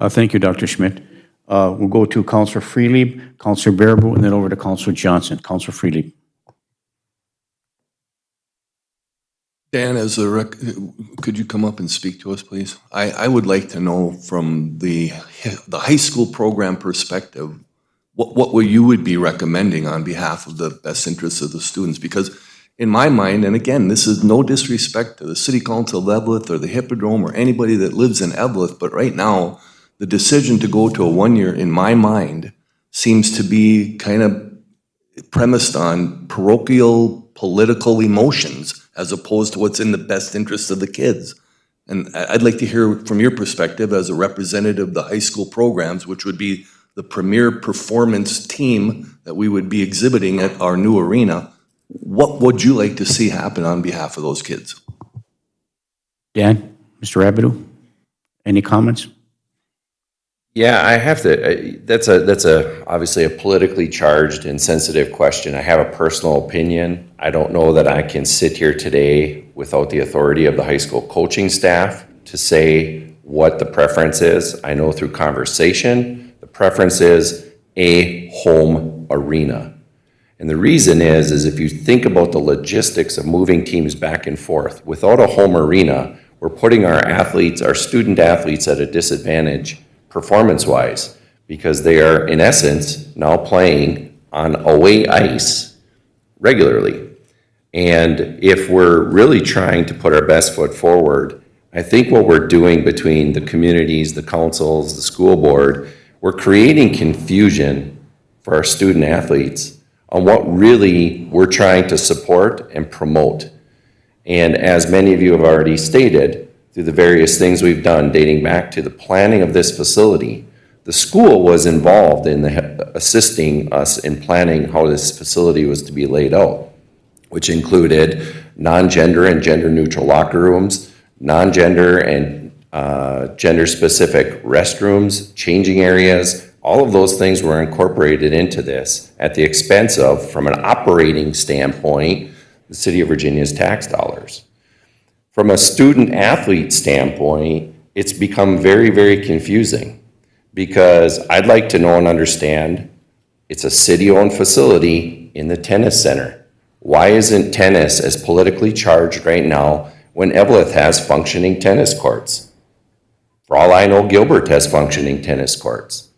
Thank you, Dr. Schmidt. We'll go to Councilor Freelieb, Councilor Bearable, and then over to Councilor Johnson. Councilor Freelieb. Dan, could you come up and speak to us, please? I would like to know from the high school program perspective, what you would be recommending on behalf of the best interests of the students? Because in my mind, and again, this is no disrespect to the City Council of Eveleth or the Hippodrome or anybody that lives in Eveleth, but right now, the decision to go to a one-year, in my mind, seems to be kind of premised on parochial political emotions as opposed to what's in the best interest of the kids. And I'd like to hear from your perspective as a representative of the high school programs, which would be the premier performance team that we would be exhibiting at our new arena. What would you like to see happen on behalf of those kids? Dan, Mr. Rabideau, Any comments? Yeah, I have to, that's obviously a politically charged and sensitive question. I have a personal opinion. I don't know that I can sit here today without the authority of the high school coaching staff to say what the preference is. I know through conversation, the preference is a home arena. And the reason is if you think about the logistics of moving teams back and forth, without a home arena, we're putting our athletes, our student athletes at a disadvantage performance-wise, because they are, in essence, now playing on away ice regularly. And if we're really trying to put our best foot forward, I think what we're doing between the communities, the councils, the school board, we're creating confusion for our student athletes on what really we're trying to support and promote. And as many of you have already stated, through the various things we've done dating back to the planning of this facility, the school was involved in assisting us in planning how this facility was to be laid out, which included non-gender and gender-neutral locker rooms, non-gender and gender-specific restrooms, changing areas. All of those things were incorporated into this at the expense of, from an operating standpoint, the City of Virginia's tax dollars. From a student-athlete standpoint, it's become very, very confusing, because I'd like to know and understand, it's a city-owned facility in the tennis center. Why isn't tennis as politically charged right now when Evelyn has functioning tennis courts? For all I know, Gilbert has functioning tennis courts.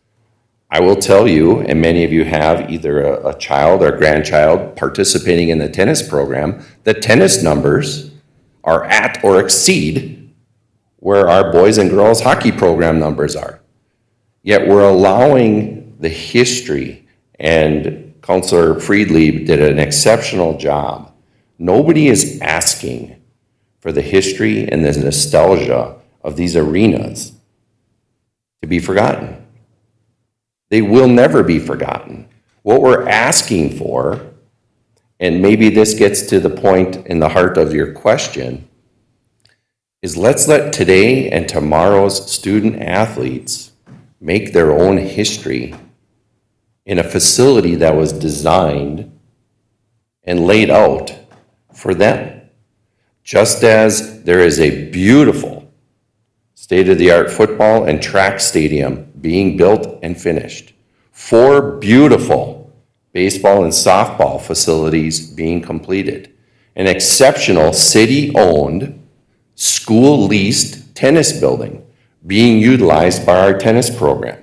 I will tell you, and many of you have either a child or grandchild participating in the tennis program, the tennis numbers are at or exceed where our boys and girls hockey program numbers are. Yet we're allowing the history, and Councillor Friedlieb did an exceptional job. Nobody is asking for the history and the nostalgia of these arenas to be forgotten. They will never be forgotten. What we're asking for, and maybe this gets to the point in the heart of your question, is let's let today and tomorrow's student athletes make their own history in a facility that was designed and laid out for them. Just as there is a beautiful state-of-the-art football and track stadium being built and finished, 4 beautiful baseball and softball facilities being completed, an exceptional city-owned, school-leased tennis building being utilized by our tennis program.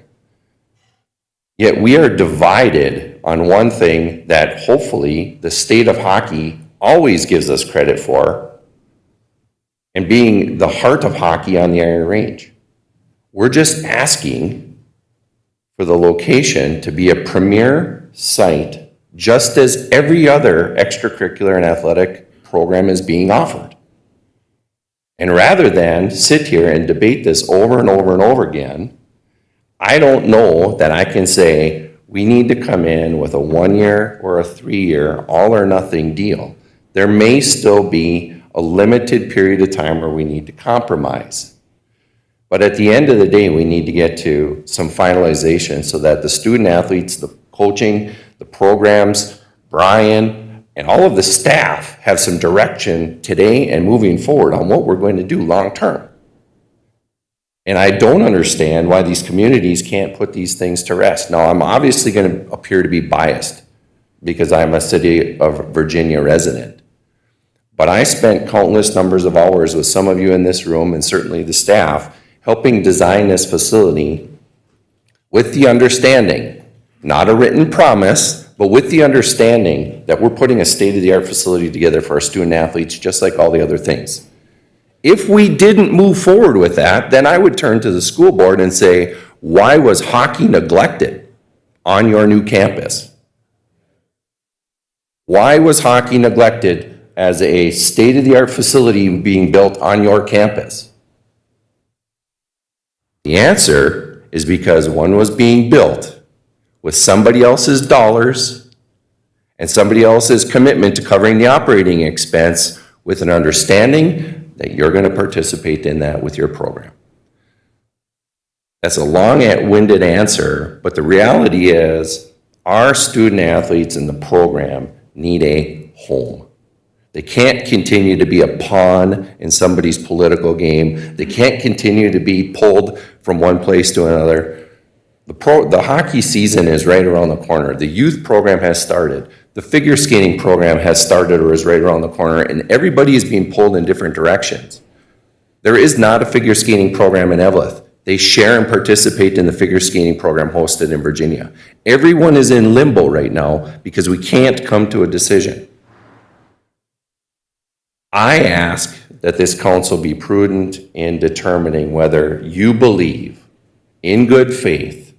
Yet we are divided on one thing that hopefully the state of hockey always gives us credit for, and being the heart of hockey on the Iron Range. We're just asking for the location to be a premier site, just as every other extracurricular and athletic program is being offered. And rather than sit here and debate this over and over and over again, I don't know that I can say we need to come in with a 1-year or a 3-year all or nothing deal. There may still be a limited period of time where we need to compromise. But at the end of the day, we need to get to some finalization so that the student athletes, the coaching, the programs, Brian, and all of the staff have some direction today and moving forward on what we're going to do long term. And I don't understand why these communities can't put these things to rest. Now, I'm obviously going to appear to be biased because I'm a City of Virginia resident. But I spent countless numbers of hours with some of you in this room, and certainly the staff, helping design this facility with the understanding, not a written promise, but with the understanding that we're putting a state-of-the-art facility together for our student athletes, just like all the other things. If we didn't move forward with that, then I would turn to the school board and say, why was hockey neglected on your new campus? Why was hockey neglected as a state-of-the-art facility being built on your campus? The answer is because one was being built with somebody else's dollars and somebody else's commitment to covering the operating expense, with an understanding that you're going to participate in that with your program. That's a long-winded answer, but the reality is our student athletes in the program need a home. They can't continue to be a pawn in somebody's political game. They can't continue to be pulled from one place to another. The hockey season is right around the corner. The youth program has started. The figure skating program has started or is right around the corner, and everybody is being pulled in different directions. There is not a figure skating program in Evelyn. They share and participate in the figure skating program hosted in Virginia. Everyone is in limbo right now because we can't come to a decision. I ask that this council be prudent in determining whether you believe, in good faith,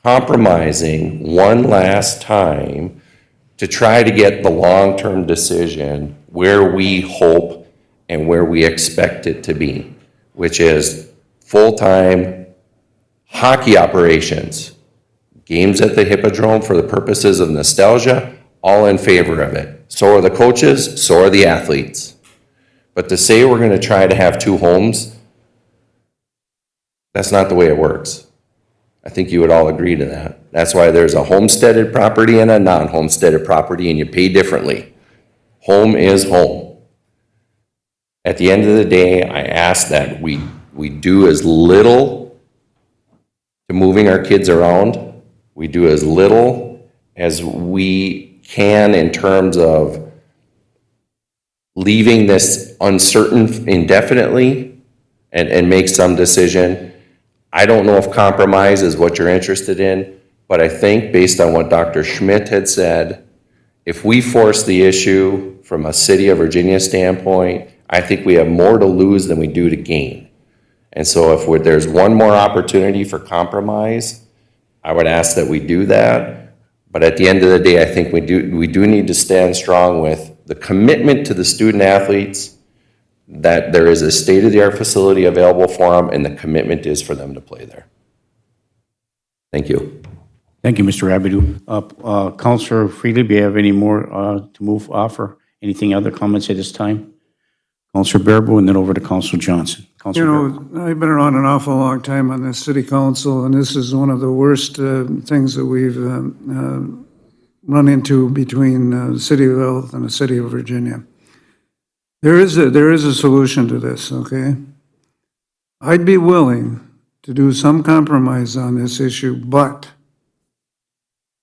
compromising one last time to try to get the long-term decision where we hope and where we expect it to be, which is full-time hockey operations, games at the Hippodrome for the purposes of nostalgia, all in favor of it. So are the coaches, so are the athletes. But to say we're going to try to have two homes, that's not the way it works. I think you would all agree to that. That's why there's a homesteaded property and a non-homesteaded property, and you pay differently. Home is home. At the end of the day, I ask that we do as little to moving our kids around. We do as little as we can in terms of leaving this uncertain indefinitely and make some decision. I don't know if compromise is what you're interested in, but I think based on what Dr. Schmidt had said, if we force the issue from a city of Virginia standpoint, I think we have more to lose than we do to gain. And so if there's one more opportunity for compromise, I would ask that we do that. But at the end of the day, I think we do need to stand strong with the commitment to the student athletes that there is a state-of-the-art facility available for them, and the commitment is for them to play there. Thank you. Thank you, Mr. Abidou. Councilor Freely, do you have any more to offer? Anything other comments at this time? Councilor Bearable, and then over to Councilor Johnson. You Councilor Bearable. know, I've been around an awful long time on this city council, and this is one of the worst things that we've run into between the city of Evelyn and the city of Virginia. There is a solution to this, okay? I'd be willing to do some compromise on this issue, but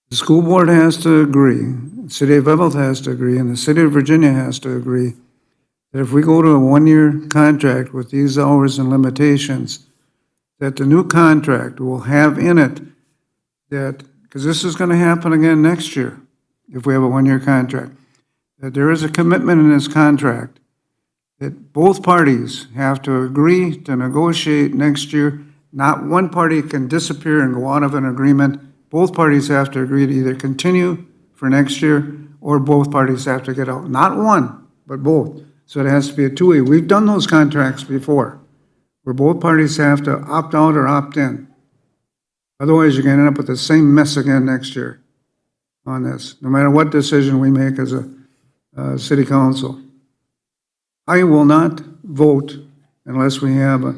the school board has to agree, the city of Evelyn has to agree, and the city of Virginia has to agree that if we go to a one-year contract with these hours and limitations, that the new contract will have in it that, because this is going to happen again next year, if we have a one-year contract, that there is a commitment in this contract that both parties have to agree to negotiate next year. Not one party can disappear and go out of an agreement. Both parties have to agree to either continue for next year or both parties have to get out. Not one, but both. So it has to be a two-way. We've done those contracts before where both parties have to opt out or opt in. Otherwise, you're going to end up with the same mess again next year on this, no matter what decision we make as a city council. I will not vote unless we have a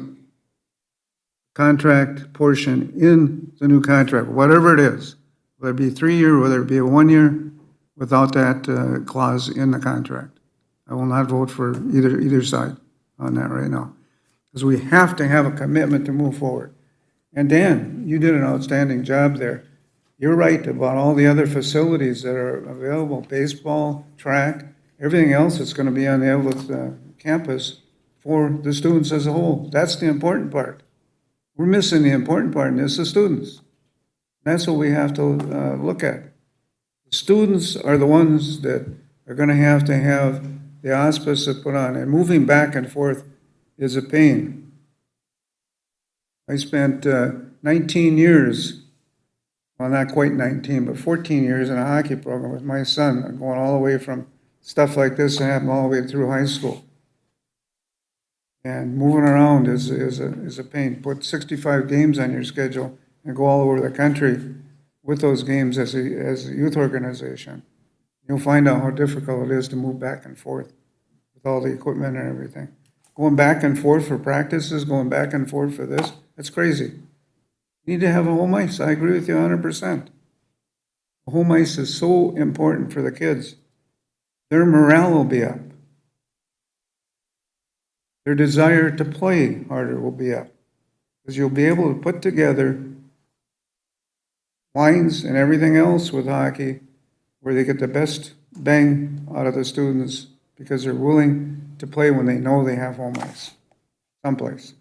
contract portion in the new contract, whatever it is, whether it be 3-year, whether it be a 1-year, without that clause in the contract. I will not vote for either side on that right now, because we have to have a commitment to move forward. And Dan, you did an outstanding job there. You're right about all the other facilities that are available, baseball, track, everything else that's going to be on the Evelyn campus for the students as a whole. That's the important part. We're missing the important part, and it's the students. That's what we have to look at. The students are the ones that are going to have the auspices put on, and moving back and forth is a pain. I spent 19 years, well, not quite 19, but 14 years in a hockey program with my son, going all the way from stuff like this that happened all the way through high school. And moving around is a pain. Put 65 games on your schedule and go all over the country with those games as a youth organization. You'll find out how difficult it is to move back and forth with all the equipment and everything. Going back and forth for practices, going back and forth for this, that's crazy. Need to have a home ice. I agree with you 100%. Home ice is so important for the kids. Their morale will be up. Their desire to play harder will be up. Because you'll be able to put together lines and everything else with hockey where they get the best bang out of the students because they're willing to play when they know they have home ice someplace.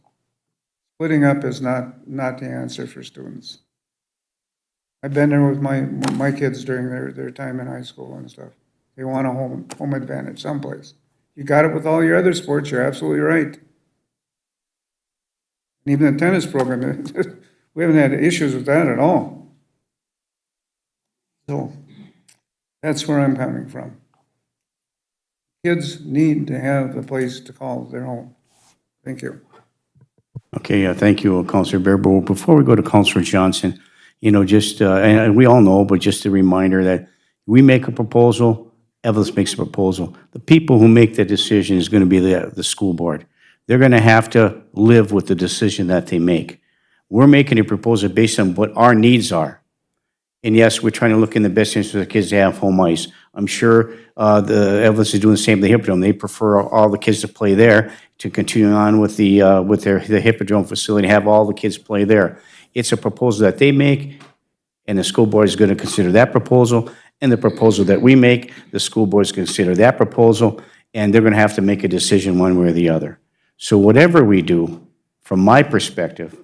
Splitting up is not the answer for students. I've been there with my kids during their time in high school and stuff. They want a home advantage someplace. You got it with all your other sports, you're absolutely right. And even the tennis program, we haven't had issues with that at all. So that's where I'm coming from. Kids need to have a place to call their home. Thank you. Okay, thank you, Councilor Bear. But before we go to Councilor Johnson, just, and we all know, but just a reminder that we make a proposal, Evelyn makes a proposal. The people who make the decision is going to be the school board. They're going to have to live with the decision that they make. We're making a proposal based on what our needs are. And yes, we're trying to look in the best interest of the kids to have home ice. I'm sure the Evelyn is doing the same with the Hippodrome. They prefer all the kids to play there to continue on with the Hippodrome facility, have all the kids play there. It's a proposal that they make, and the school board is going to consider that proposal, and the proposal that we make, the school board is going to consider that proposal, and they're going to have to make a decision one way or the other. So whatever we do, from my perspective,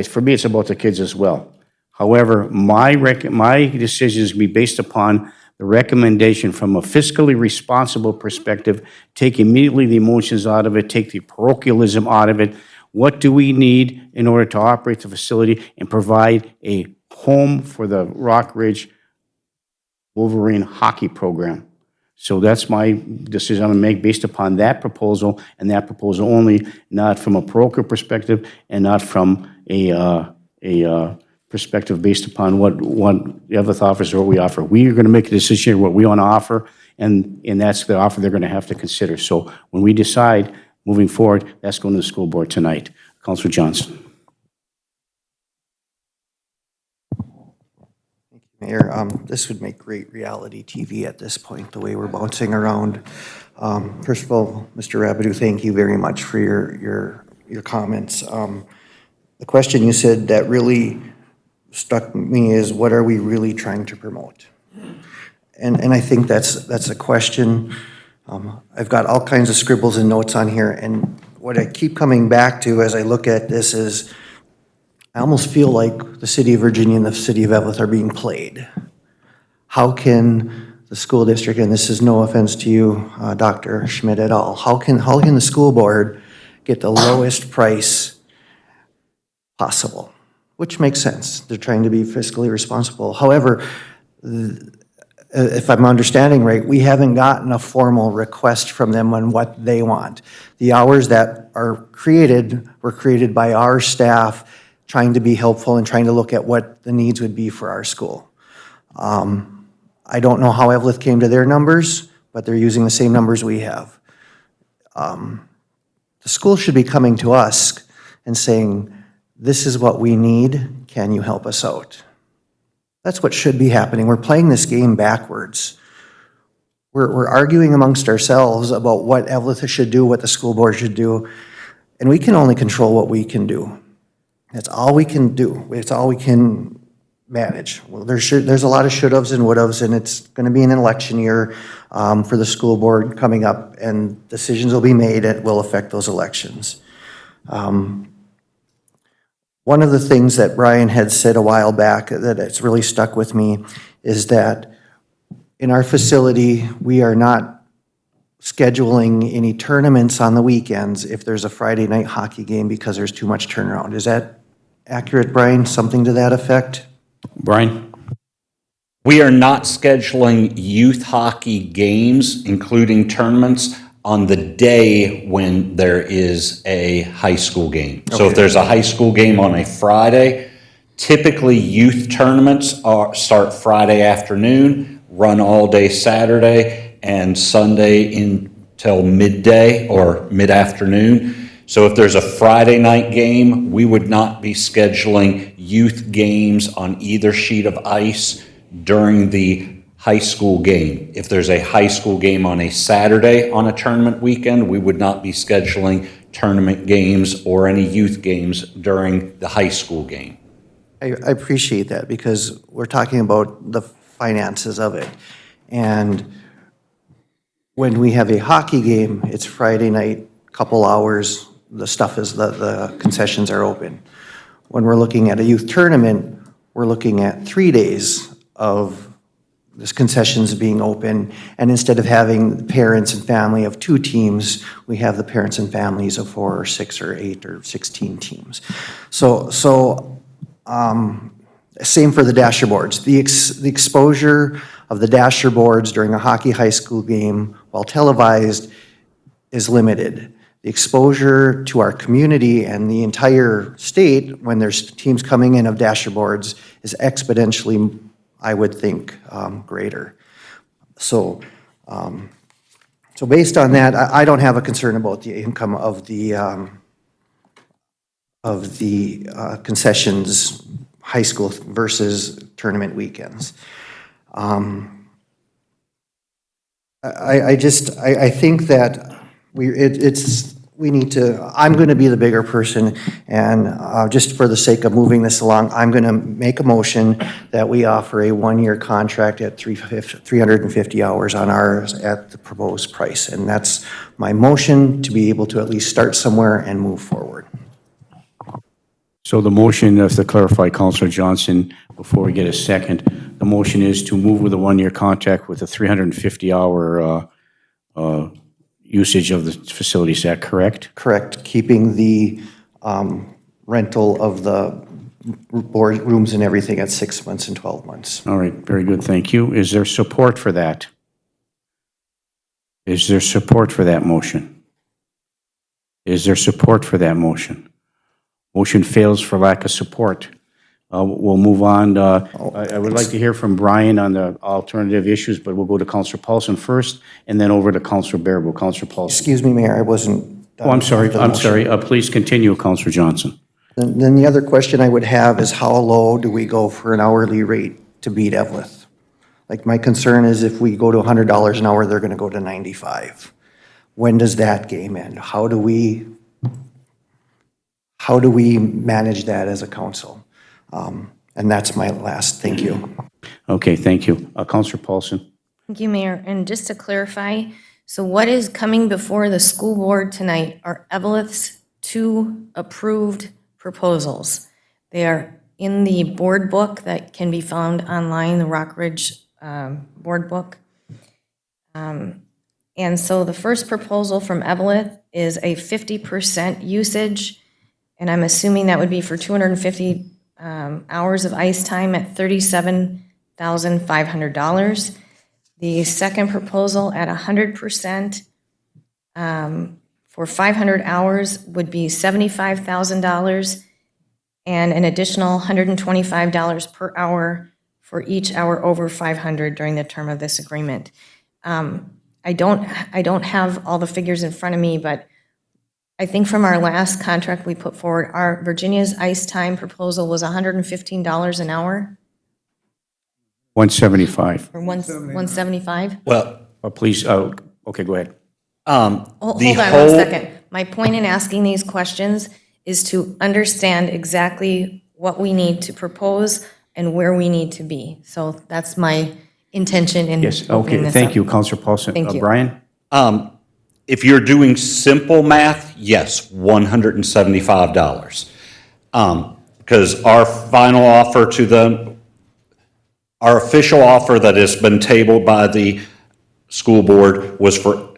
for me, it's about the kids as well. However, my decision is going to be based upon the recommendation from a fiscally responsible perspective, take immediately the emotions out of it, take the parochialism out of it. What do we need in order to operate the facility and provide a home for the Rock Ridge Wolverine hockey program? So that's my decision I'm going to make based upon that proposal and that proposal only, not from a parochial perspective and not from a perspective based upon what Evelyn offers or what we offer. We are going to make a decision what we want to offer, and that's the offer they're going to have to consider. So when we decide moving forward, that's going to the school board tonight. Councilor Johnson. Mayor, this would make great reality TV at this point, the way we're bouncing around. First of all, Mr. Rabideau, thank you very much for your comments. The question you said that really struck me is, what are we really trying to promote? And I think that's a question. I've got all kinds of scribbles and notes on here, and what I keep coming back to as I look at this is, I almost feel like the city of Virginia and the city of Evelyn are being played. How can the school district, and this is no offense to you, Dr. Schmidt at all, how can the school board get the lowest price possible? Which makes sense. They're trying to be fiscally responsible. However, if I'm understanding right, we haven't gotten a formal request from them on what they want. The hours that are created were created by our staff trying to be helpful and trying to look at what the needs would be for our school. I don't know how Evelyn came to their numbers, but they're using the same numbers we have. The school should be coming to us and saying, this is what we need, can you help us out? That's what should be happening. We're playing this game backwards. We're arguing amongst ourselves about what Evelyn should do, what the school board should do, and we can only control what we can do. That's all we can do. It's all we can manage. Well, there's a lot of should-haves and would-haves, and it's going to be an election year for the school board coming up, and decisions will be made that will affect those elections. One of the things that Brian had said a while back that it's really stuck with me is that in our facility, we are not scheduling any tournaments on the weekends if there's a Friday night hockey game because there's too much turnaround. Is that accurate, Brian? Something to that effect? Brian? We are not scheduling youth hockey games, including tournaments, on the day when there is a high school game. So if there's a high school game on a Friday, typically youth tournaments start Friday afternoon, run all day Saturday, and Sunday until midday or mid-afternoon. So if there's a Friday night game, we would not be scheduling youth games on either sheet of ice during the high school game. If there's a high school game on a Saturday on a tournament weekend, we would not be scheduling tournament games or any youth games during the high school game. I appreciate that because we're talking about the finances of it. And when we have a hockey game, it's Friday night, couple hours, the concessions are open. When we're looking at a youth tournament, we're looking at 3 days of this concessions being open, and instead of having the parents and family of 2 teams, we have the parents and families of 4 or 6 or 8 or 16 teams. Same for the dasher boards. The exposure of the dasher boards during a hockey high school game, while televised, is limited. The exposure to our community and the entire state, when there's teams coming in of dasher boards, is exponentially, I would think, greater. So based on that, I don't have a concern about the income of the concessions, high school versus tournament weekends. I think that we need to, I'm going to be the bigger person, and just for the sake of moving this along, I'm going to make a motion that we offer a 1-year contract at 350 hours on ours at the proposed price. And that's my motion to be able to at least start somewhere and move forward. So the motion, just to clarify, Councilor Johnson, before we get a second, the motion is to move with a 1-year contract with a 350-hour usage of the facility. Is that correct? Correct, keeping the rental of the board rooms and everything at 6 months and 12 months. All right, very good, thank you. Is there support for that? Is there support for that motion? Is there support for that motion? Motion fails for lack of support. We'll move on. I would like to hear from Brian on the alternative issues, but we'll go to Councilor Paulson first, and then over to Councilor Bearable. Councilor Paulson. Excuse me, Mayor, I wasn't done. Oh, I'm sorry, with the I'm motion. sorry. Please continue, Councilor Johnson. Then the other question I would have is how low do we go for an hourly rate to beat Evelyn? Like, my concern is if we go to $100 an hour, they're going to go to 95. When does that game end? How do we manage that as a council? And that's my last, thank you. Okay, thank you. Councilor Paulson. Thank you, Mayor. And just to clarify, so what is coming before the school board tonight are Evelyn's 2 approved proposals. They are in the board book that can be found online, the Rockridge board book. And so the first proposal from Evelyn is a 50% usage, and I'm assuming that would be for 250 hours of ice time at $37,500. The second proposal at 100% for 500 hours would be $75,000 and an additional $125 per hour for each hour over 500 during the term of this agreement. I don't have all the figures in front of me, but I think from our last contract we put forward, our Virginia's ice time proposal was $115 an hour, 175. or 175? Well, Please, okay, go ahead. Hold on 1 second. My point in asking these questions is to understand exactly what we need to propose and where we need to be. So that's my intention in Yes, opening okay, this thank up. you, Councilor Paulson. Thank you. Brian? if you're doing simple math, yes, $175. Because our final offer to them, our official offer that has been tabled by the school board was for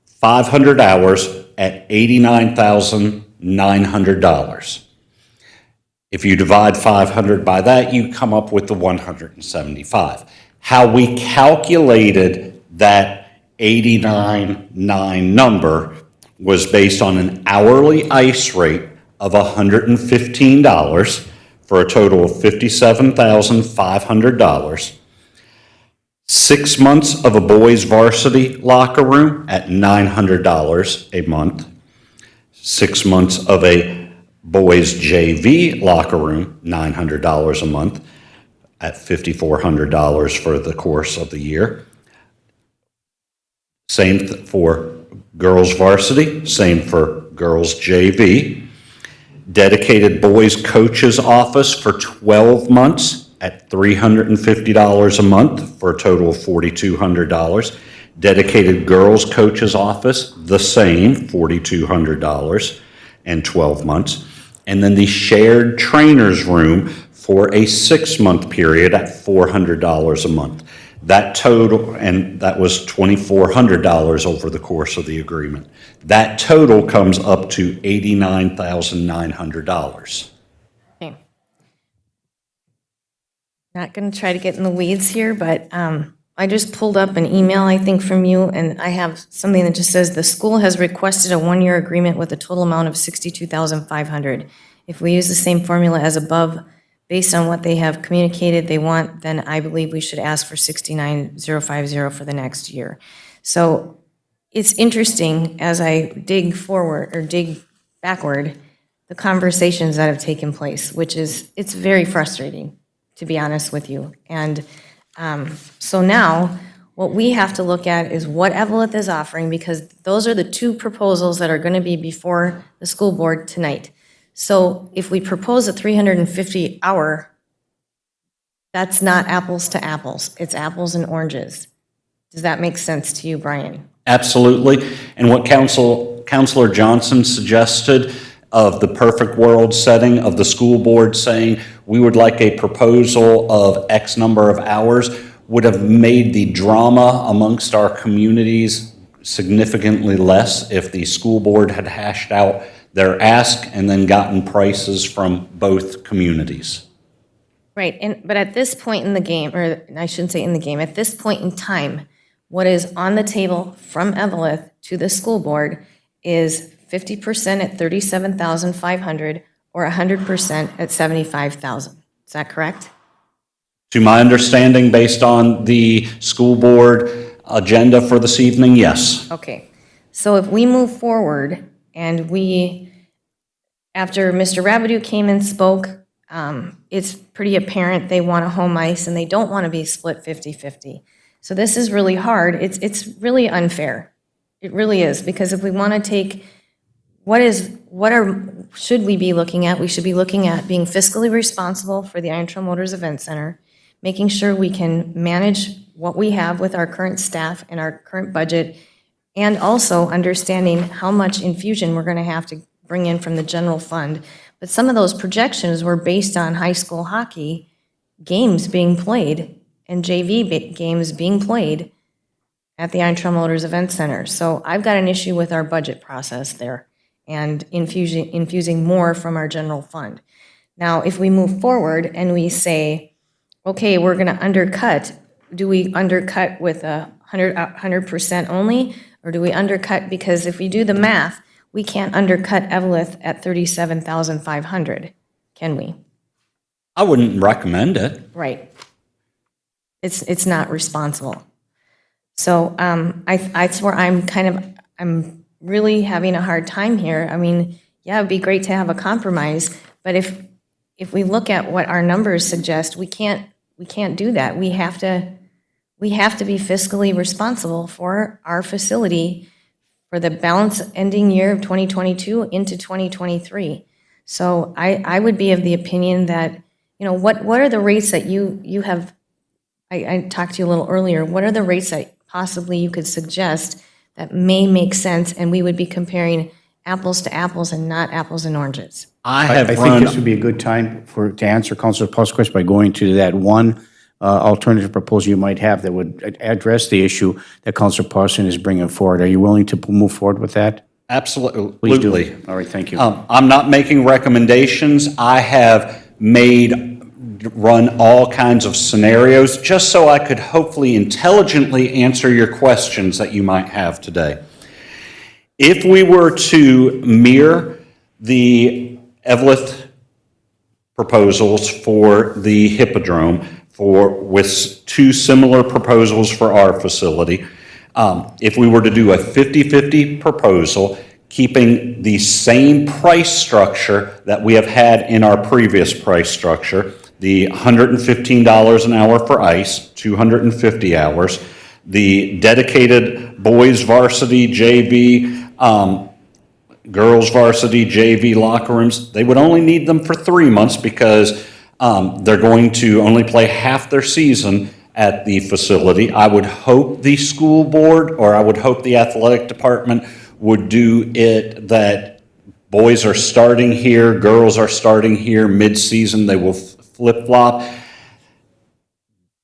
500 hours at $89,900. If you divide 500 by that, you come up with the 175. How we calculated that 89.9 number was based on an hourly ice rate of $115 for a total of $57,500. 6 months of a boys varsity locker room at $900 a month. 6 months of a boys JV locker room, $900 a month at $5,400 for the course of the year. Same for girls varsity, same for girls JV. Dedicated boys coaches office for 12 months at $350 a month for a total of $4,200. Dedicated girls coaches office, the same, $4,200 and 12 months. And then the shared trainers room for a 6-month period at $400 a month. That total, and that was $2,400 over the course of the agreement. That total comes up to $89,900. Okay. Not going to try to get in the weeds here, but I just pulled up an email, I think, from you, and I have something that just says, the school has requested a 1-year agreement with a total amount of $62,500. If we use the same formula as above, based on what they have communicated they want, then I believe we should ask for $69,050 for the next year. So it's interesting as I dig forward or dig backward, the conversations that have taken place, which is, it's very frustrating, to be honest with you. And so now what we have to look at is what Evelyn is offering, because those are the 2 proposals that are going to be before the school board tonight. So if we propose a 350-hour, that's not apples to apples. It's apples and oranges. Does that make sense to you, Brian? Absolutely. And what Councilor Johnson suggested of the perfect world setting of the school board saying we would like a proposal of X number of hours would have made the drama amongst our communities significantly less if the school board had hashed out their ask and then gotten prices from both communities. Right, but at this point in the game, or I shouldn't say in the game, at this point in time, what is on the table from Evelyn to the school board is 50% at $37,500 or 100% at $75,000. Is that correct? To my understanding, based on the school board agenda for this evening, yes. Okay, so if we move forward and after Mr. Rabideau came and spoke, it's pretty apparent they want a home ice and they don't want to be split 50-50. So this is really hard. It's really unfair. It really is, because if we want to take, should we be looking at? We should be looking at being fiscally responsible for the Iron Trail Motors Event Center, making sure we can manage what we have with our current staff and our current budget, and also understanding how much infusion we're going to have to bring in from the general fund. But some of those projections were based on high school hockey games being played and JV games being played at the Iron Trail Motors Event Center. So I've got an issue with our budget process there and infusing more from our general fund. Now, if we move forward and we say, okay, we're going to undercut, do we undercut with 100% only, or do we undercut, because if we do the math, we can't undercut Evelyn at $37,500, can we? I wouldn't recommend it. Right. It's not responsible. So that's where I'm really having a hard time here. I mean, yeah, it'd be great to have a compromise, but if we look at what our numbers suggest, we can't do that. We have to be fiscally responsible for our facility for the balance ending year of 2022 into 2023. So I would be of the opinion that, what are the rates that you have, I talked to you a little earlier, what are the rates that possibly you could suggest that may make sense, and we would be comparing apples to apples and not apples and oranges? I think this would be a good time to answer Councilor Paul's question by going to that one alternative proposal you might have that would address the issue that Councilor Parson is bringing forward. Are you willing to move forward with that? Absolutely. Please do. All right, thank you. I'm not making recommendations. I have run all kinds of scenarios just so I could hopefully intelligently answer your questions that you might have today. If we were to mirror the Evelyn proposals for the Hippodrome with 2 similar proposals for our facility, if we were to do a 50-50 proposal, keeping the same price structure that we have had in our previous price structure, the $115 an hour for ice, 250 hours, the dedicated boys varsity, JV, girls varsity, JV locker rooms, they would only need them for 3 months because they're going to only play half their season at the facility. I would hope the school board, or I would hope the athletic department would do it that boys are starting here, girls are starting here, mid-season they will flip-flop.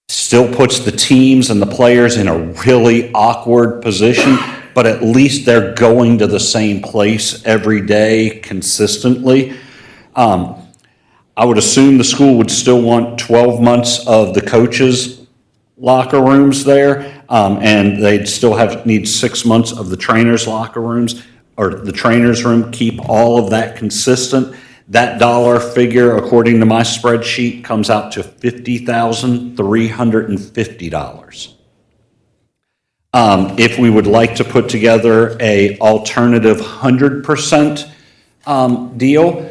Still puts the teams and the players in a really awkward position, but at least they're going to the same place every day consistently. I would assume the school would still want 12 months of the coaches' locker rooms there, and they'd still need 6 months of the trainers' locker rooms, or the trainers' room, keep all of that consistent. That dollar figure, according to my spreadsheet, comes out to $50,350. If we would like to put together a alternative 100% deal,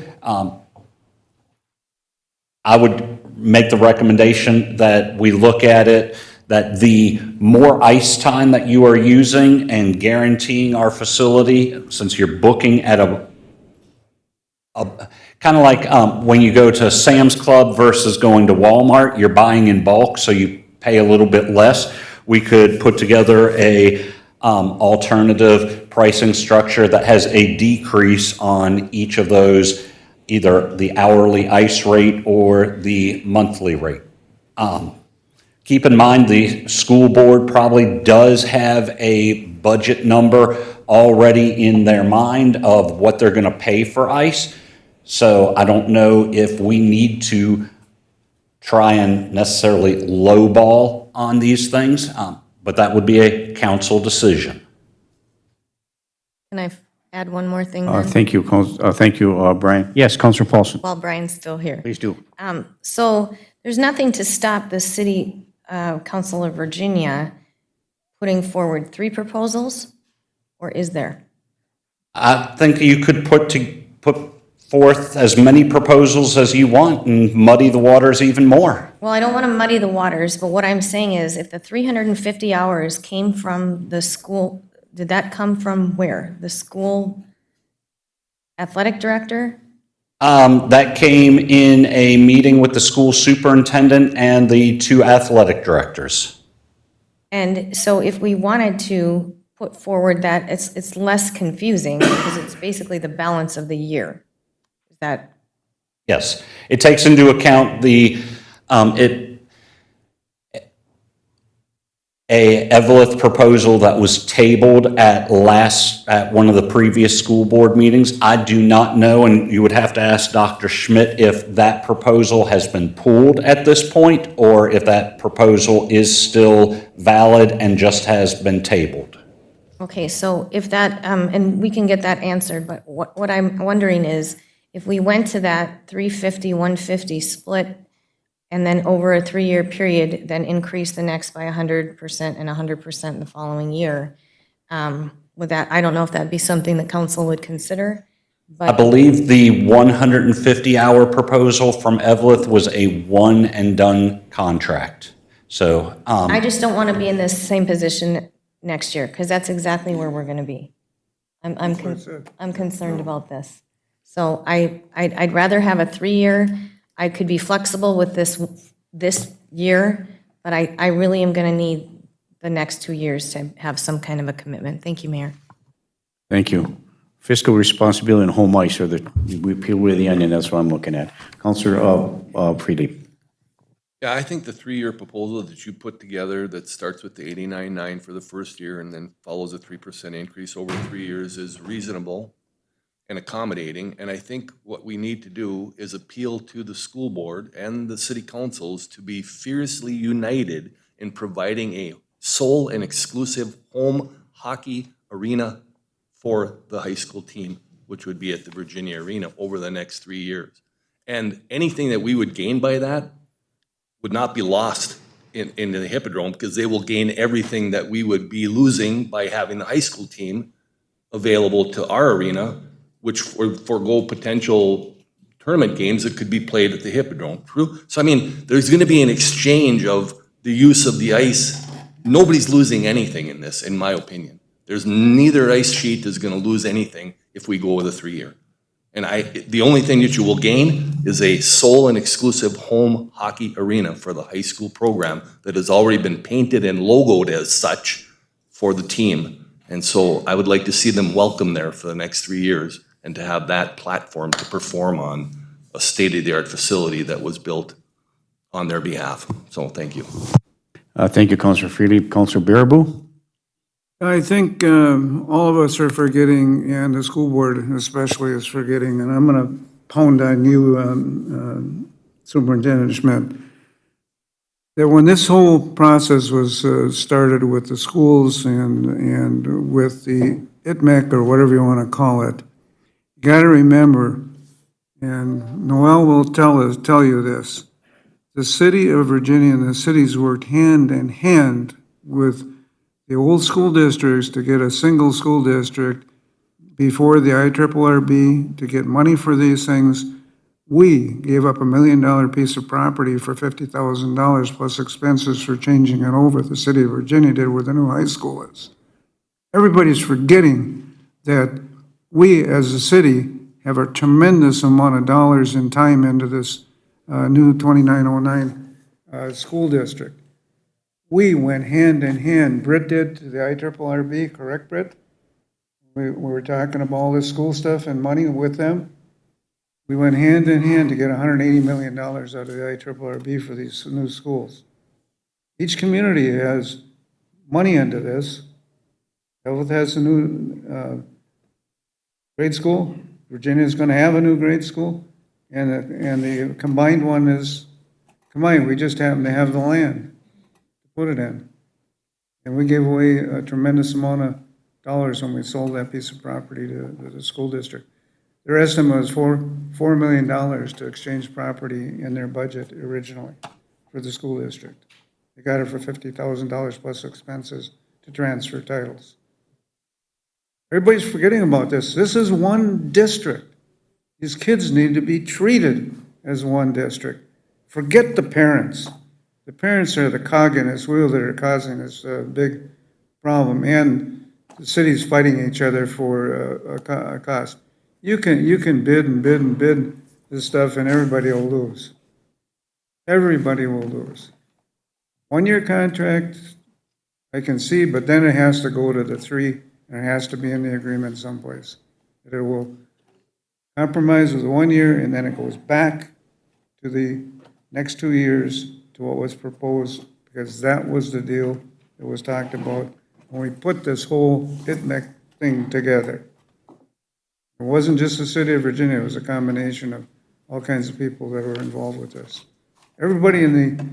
I would make the recommendation that we look at it, that the more ice time that you are using and guaranteeing our facility, since you're booking at a kind of like when you go to Sam's Club versus going to Walmart, you're buying in bulk, so you pay a little bit less. We could put together a alternative pricing structure that has a decrease on each of those, either the hourly ice rate or the monthly rate. Keep in mind, the school board probably does have a budget number already in their mind of what they're going to pay for ice. So I don't know if we need to try and necessarily lowball on these things, but that would be a council decision. Can I add one more thing then? Thank you, Brian. Yes, Councilor Paulson, While Brian's still here. please do. So there's nothing to stop the City Council of Virginia putting forward 3 proposals, or is there? I think you could put forth as many proposals as you want and muddy the waters even more. Well, I don't want to muddy the waters, but what I'm saying is if the 350 hours came from the school, did that come from where? The school athletic director? That came in a meeting with the school superintendent and the 2 athletic directors. And so if we wanted to put forward that, it's less confusing because it's basically the balance of the year. Is that? Yes, it takes into account the, a Evelyn proposal that was tabled at one of the previous school board meetings. I do not know, and you would have to ask Dr. Schmidt if that proposal has been pulled at this point or if that proposal is still valid and just has been tabled. Okay, so if that, and we can get that answered, but what I'm wondering is if we went to that 350, 150 split and then over a 3-year period, then increase the next by 100% and 100% the following year. Would that, I don't know if that'd be something that council would consider, I but believe the 150-hour proposal from Evelyn was a one-and-done contract. So, I just don't want to be in this same position next year, because that's exactly where we're going to be. I'm concerned about this. So I'd rather have a 3-year. I could be flexible with this year, but I really am going to need the next 2 years to have some kind of a commitment. Thank you, Mayor. Thank you. Fiscal responsibility and home ice we peel away the onion, that's what I'm looking at. Councilor Preely. Yeah, I think the 3-year proposal that you put together that starts with the 89.9 for the first year and then follows a 3% increase over 3 years is reasonable and accommodating. And I think what we need to do is appeal to the school board and the city councils to be fiercely united in providing a sole and exclusive home hockey arena for the high school team, which would be at the Virginia Arena over the next 3 years. And anything that we would gain by that would not be lost in the Hippodrome, because they will gain everything that we would be losing by having the high school team available to our arena, which forego potential tournament games that could be played at the Hippodrome. True. So I mean, there's going to be an exchange of the use of the ice. Nobody's losing anything in this, in my opinion. There's neither ice sheet is going to lose anything if we go with a 3-year. And the only thing that you will gain is a sole and exclusive home hockey arena for the high school program that has already been painted and logoed as such for the team. And so I would like to see them welcome there for the next 3 years and to have that platform to perform on a state-of-the-art facility that was built on their behalf. So thank you. Thank you, Councilor Freely. Councilor Baraboo? I think all of us are forgetting, and the school board especially is forgetting, and I'm going to pound on you, Superintendent Schmidt, that when this whole process was started with the schools and with the ITMEC, or whatever you want to call it, you got to remember, and Noel will tell you this, the city of Virginia and the cities worked hand in hand with the old school districts to get a single school district before the IRRB to get money for these things. We gave up $1 million piece of property for $50,000 plus expenses for changing it over. The city of Virginia did where the new high school is. Everybody's forgetting that we as a city have a tremendous amount of dollars and time into this new 2909 school district. We went hand in hand. Britt did to the IRRB, correct, Britt? We were talking about all this school stuff and money with them. We went hand in hand to get $180 million out of the IRRB for these new schools. Each community has money into this. Evelyn has a new grade school. Virginia is going to have a new grade school. And the combined one is combined. We just happen to have the land to put it in. And we gave away a tremendous amount of dollars when we sold that piece of property to the school district. Their estimate was $4 million to exchange property in their budget originally for the school district. They got it for $50,000 plus expenses to transfer titles. Everybody's forgetting about this. This is one district. These kids need to be treated as one district. Forget the parents. The parents are the cog in this wheel that are causing this big problem, and the city's fighting each other for a cost. You can bid and bid and bid this stuff, and everybody will lose. Everybody will lose. 1-year contract, I can see, but then it has to go to the 3, and it has to be in the agreement someplace. That it will compromise with 1 year, and then it goes back to the next 2 years to what was proposed, because that was the deal that was talked about when we put this whole ITMEC thing together. It wasn't just the city of Virginia, it was a combination of all kinds of people that were involved with this. Everybody in the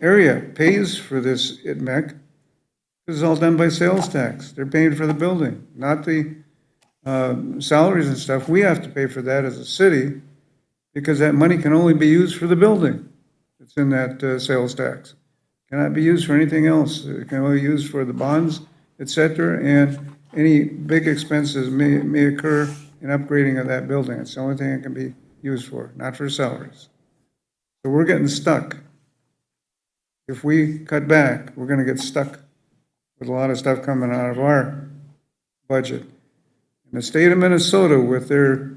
area pays for this ITMEC. This is all done by sales tax. They're paying for the building, not the salaries and stuff. We have to pay for that as a city because that money can only be used for the building. It's in that sales tax. It cannot be used for anything else. It can only be used for the bonds, et cetera, and any big expenses may occur in upgrading of that building. It's the only thing it can be used for, not for salaries. So we're getting stuck. If we cut back, we're going to get stuck with a lot of stuff coming out of our budget. And the state of Minnesota, with their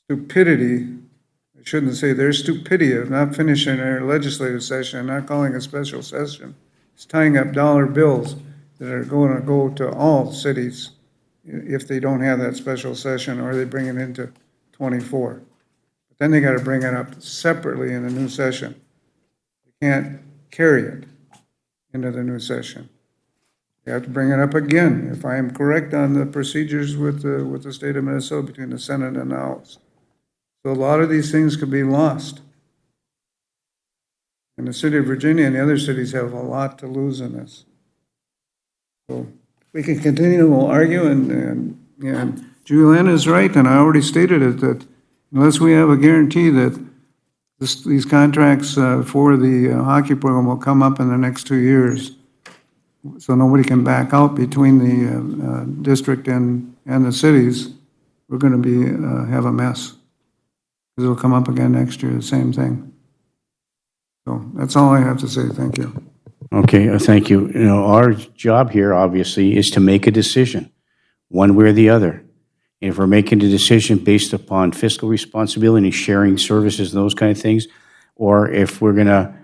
stupidity, I shouldn't say their stupidity of not finishing their legislative session and not calling a special session, is tying up dollar bills that are going to go to all cities if they don't have that special session or they bring it into 24. But then they got to bring it up separately in the new session. They can't carry it into the new session. They have to bring it up again, if I am correct on the procedures with the state of Minnesota between the Senate and the House. So a lot of these things could be lost. And the city of Virginia and the other cities have a lot to lose in this. So we can continue to argue, and Julianne is right, and I already stated it, that unless we have a guarantee that these contracts for the hockey program will come up in the next 2 years, so nobody can back out between the district and the cities, we're going to be, have a mess. Because it'll come up again next year, the same thing. So that's all I have to say. Thank you. Okay, thank you. You know, our job here, obviously, is to make a decision, one way or the other. And if we're making a decision based upon fiscal responsibility, sharing services, and those kind of things, or if we're going to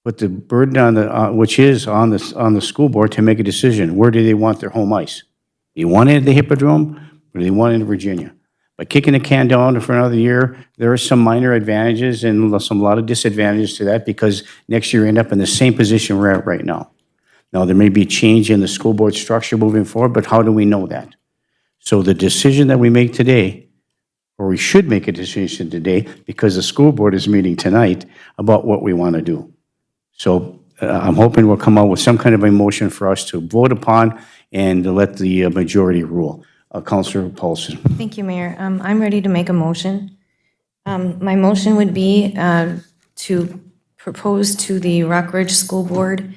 put the burden on the, which is on the school board to make a decision, where do they want their home ice? Do you want it at the Hippodrome, or do they want it in Virginia? By kicking the can down for another year, there are some minor advantages and a lot of disadvantages to that, because next year we end up in the same position we're at right now. Now, there may be change in the school board structure moving forward, but how do we know that? So the decision that we make today, or we should make a decision today, because the school board is meeting tonight about what we want to do. So I'm hoping we'll come out with some kind of a motion for us to vote upon and to let the majority rule. Councilor Paulson. Thank you, Mayor. I'm ready to make a motion. My motion would be to propose to the Rockridge School Board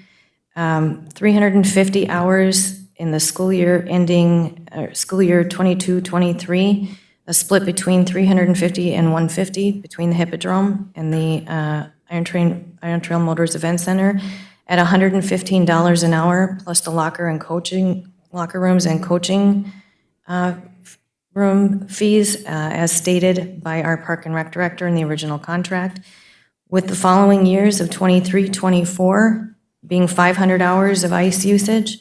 350 hours in the school year ending, school year 22-23, a split between 350 and 150 between the Hippodrome and the Iron Trail Motors Event Center at $115 an hour, plus the locker rooms and coaching room fees, as stated by our Park and Rec Director in the original contract, with the following years of 23-24 being 500 hours of ice usage,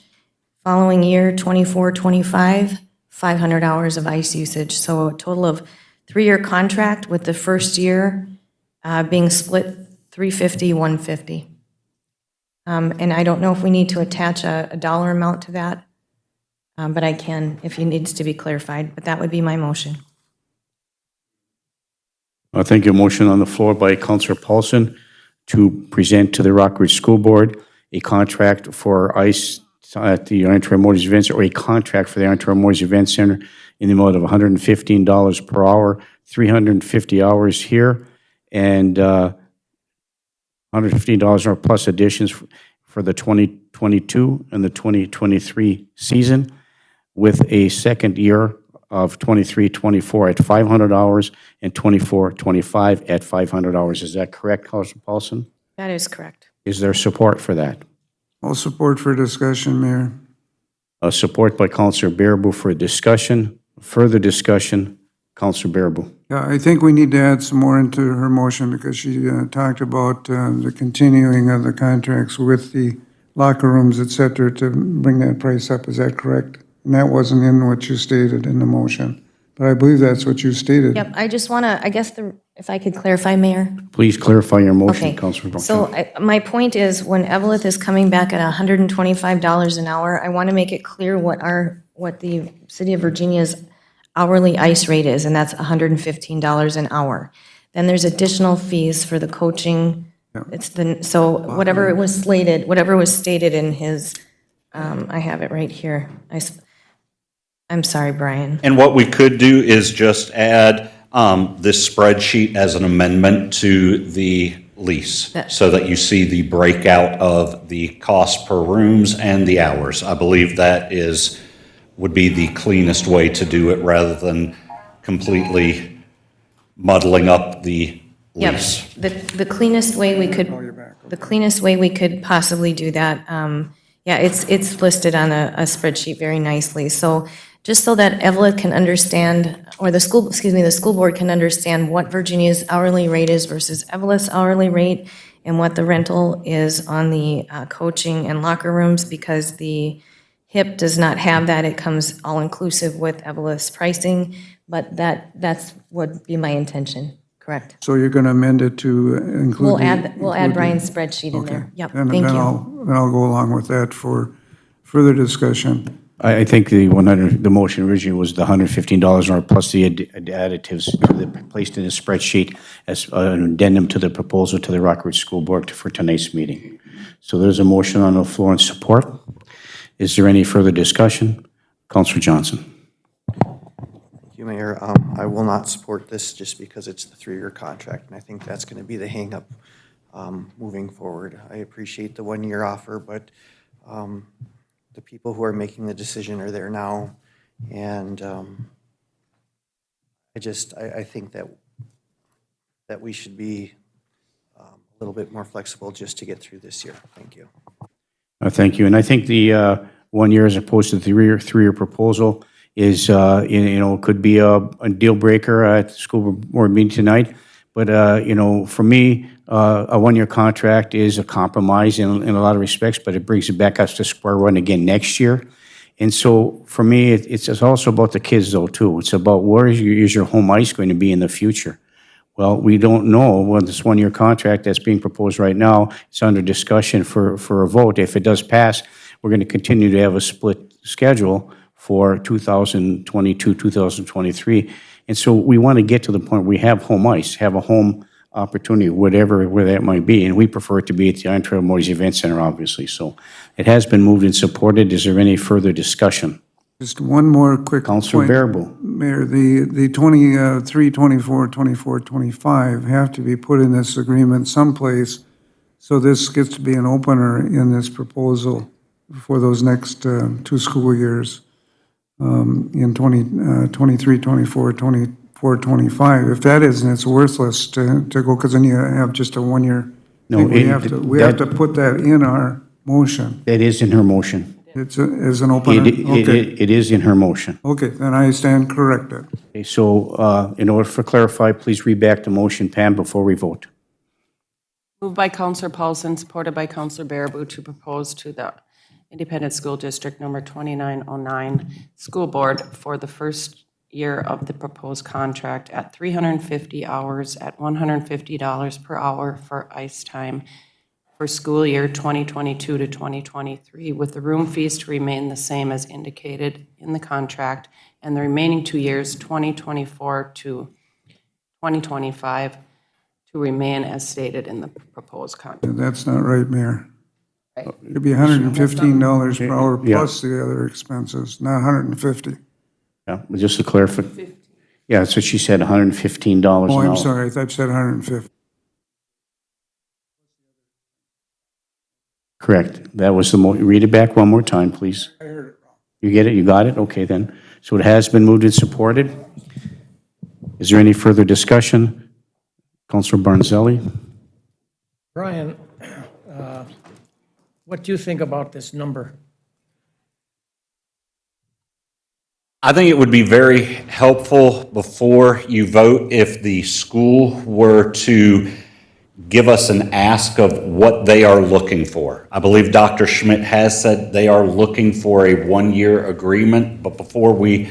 following year 24-25, 500 hours of ice usage. So a total of 3-year contract, with the first year being split 350-150. And I don't know if we need to attach a dollar amount to that, but I can if it needs to be clarified, but that would be my motion. I think a motion on the floor by Councilor Paulson to present to the Rockridge School Board a contract for ice at the Iron Trail Motors Event Center, or a contract for the Iron Trail Motors Event Center in the amount of $115 per hour, 350 hours here, and $115 or plus additions for the 2022 and the 2023 season, with a second year of 23-24 at 500 hours and 24-25 at 500 hours. Is that correct, Councilor Paulson? That is correct. Is there support for that? All support for discussion, Mayor. Support by Councilor Baraboo for discussion. Further discussion, Councilor Baraboo. Yeah, I think we need to add some more into her motion, because she talked about the continuing of the contracts with the locker rooms, et cetera, to bring that price up. Is that correct? And that wasn't in what you stated in the motion, but I believe that's what you stated. Yep, I just want to, I guess, if I could clarify, Mayor? Please clarify your motion, Okay, Councilor Paulson. so my point is, when Evelyn is coming back at $125 an hour, I want to make it clear what the City of Virginia's hourly ice rate is, and that's $115 an hour. Then there's additional fees for the coaching. So whatever was stated in his, I have it right here. I'm sorry, Brian. And what we could do is just add this spreadsheet as an amendment to the lease, so that you see the breakout of the cost per rooms and the hours. I believe that would be the cleanest way to do it, rather than completely muddling up the lease. Yep, the cleanest way we could possibly do that, yeah, it's listed on a spreadsheet very nicely. So just so that Evelyn can understand, or the school board can understand what Virginia's hourly rate is versus Evelyn's hourly rate, and what the rental is on the coaching and locker rooms, because the HIP does not have that. It comes all-inclusive with Evelyn's pricing, but that's would be my intention, correct? So you're going to amend it to include. We'll add Brian's spreadsheet in there. Yep, Then thank you. Then I'll go along with that for further discussion. I think the motion originally was the $115 or plus the additives placed in the spreadsheet as an addendum to the proposal to the Rockridge School Board for tonight's meeting. So there's a motion on the floor in support. Is there any further discussion? Councilor Johnson. Thank you, Mayor. I will not support this just because it's the 3-year contract, and I think that's going to be the hangup moving forward. I appreciate the 1-year offer, but The people who are making the decision are there now, and I think that we should be a little bit more flexible just to get through this year. Thank you. Thank you. And I think the 1 year as opposed to the three-year proposal is, could be a deal breaker at the school board meeting tonight. But, for me, a 1 year contract is a compromise in a lot of respects, but it brings it back us to square one again next year. And so for me, it's also about the kids though, too. It's about where is your home ice going to be in the future? Well, we don't know. Well, this 1 year contract that's being proposed right now, it's under discussion for a vote. If it does pass, we're going to continue to have a split schedule for 2022, 2023. And so we want to get to the point where we have home ice, have a home opportunity, whatever, where that might be. And we prefer it to be at the Untitled Chapter Event Center, obviously. So it has been moved and supported. Is there any further discussion? Just one more quick Councilor point. Baraboo. Mayor, the 23, 24, 24, 25 have to be put in this agreement someplace, so this gets to be an opener in this proposal for those next 2 school years in 23, 24, 24, 25. If that isn't, it's worthless to go, because then you have just a 1 year. No, We have to put that in our motion. That is in her motion. It's as an opener. Okay. It is in her motion. Okay, then I stand corrected. Okay, so in order for clarify, please read back the motion, Pam, before we vote. Moved by Counselor Paulson, supported by Counselor Baraboo, to propose to the Independent School District Number 2909 School Board for the first year of the proposed contract at 350 hours at $150 per hour for ice time for school year 2022 to 2023, with the room fees to remain the same as indicated in the contract, and the remaining 2 years, 2024 to 2025, to remain as stated in the proposed contract. That's not right, Mayor. It'd be $115 per hour Yeah. plus the other expenses, not $150. Yeah, but just to clarify. Yeah, so she said $115 Oh, an hour. I'm sorry, I thought you said 150. Correct. That was the read it back one more time, please. I heard it wrong. You get it? You got it? Okay, then. So it has been moved and supported. Is there any further discussion? Councilor Barnzelli? Brian, what do you think about this number? I think it would be very helpful before you vote if the school were to give us an ask of what they are looking for. I believe Dr. Schmidt has said they are looking for a 1 year agreement, but before we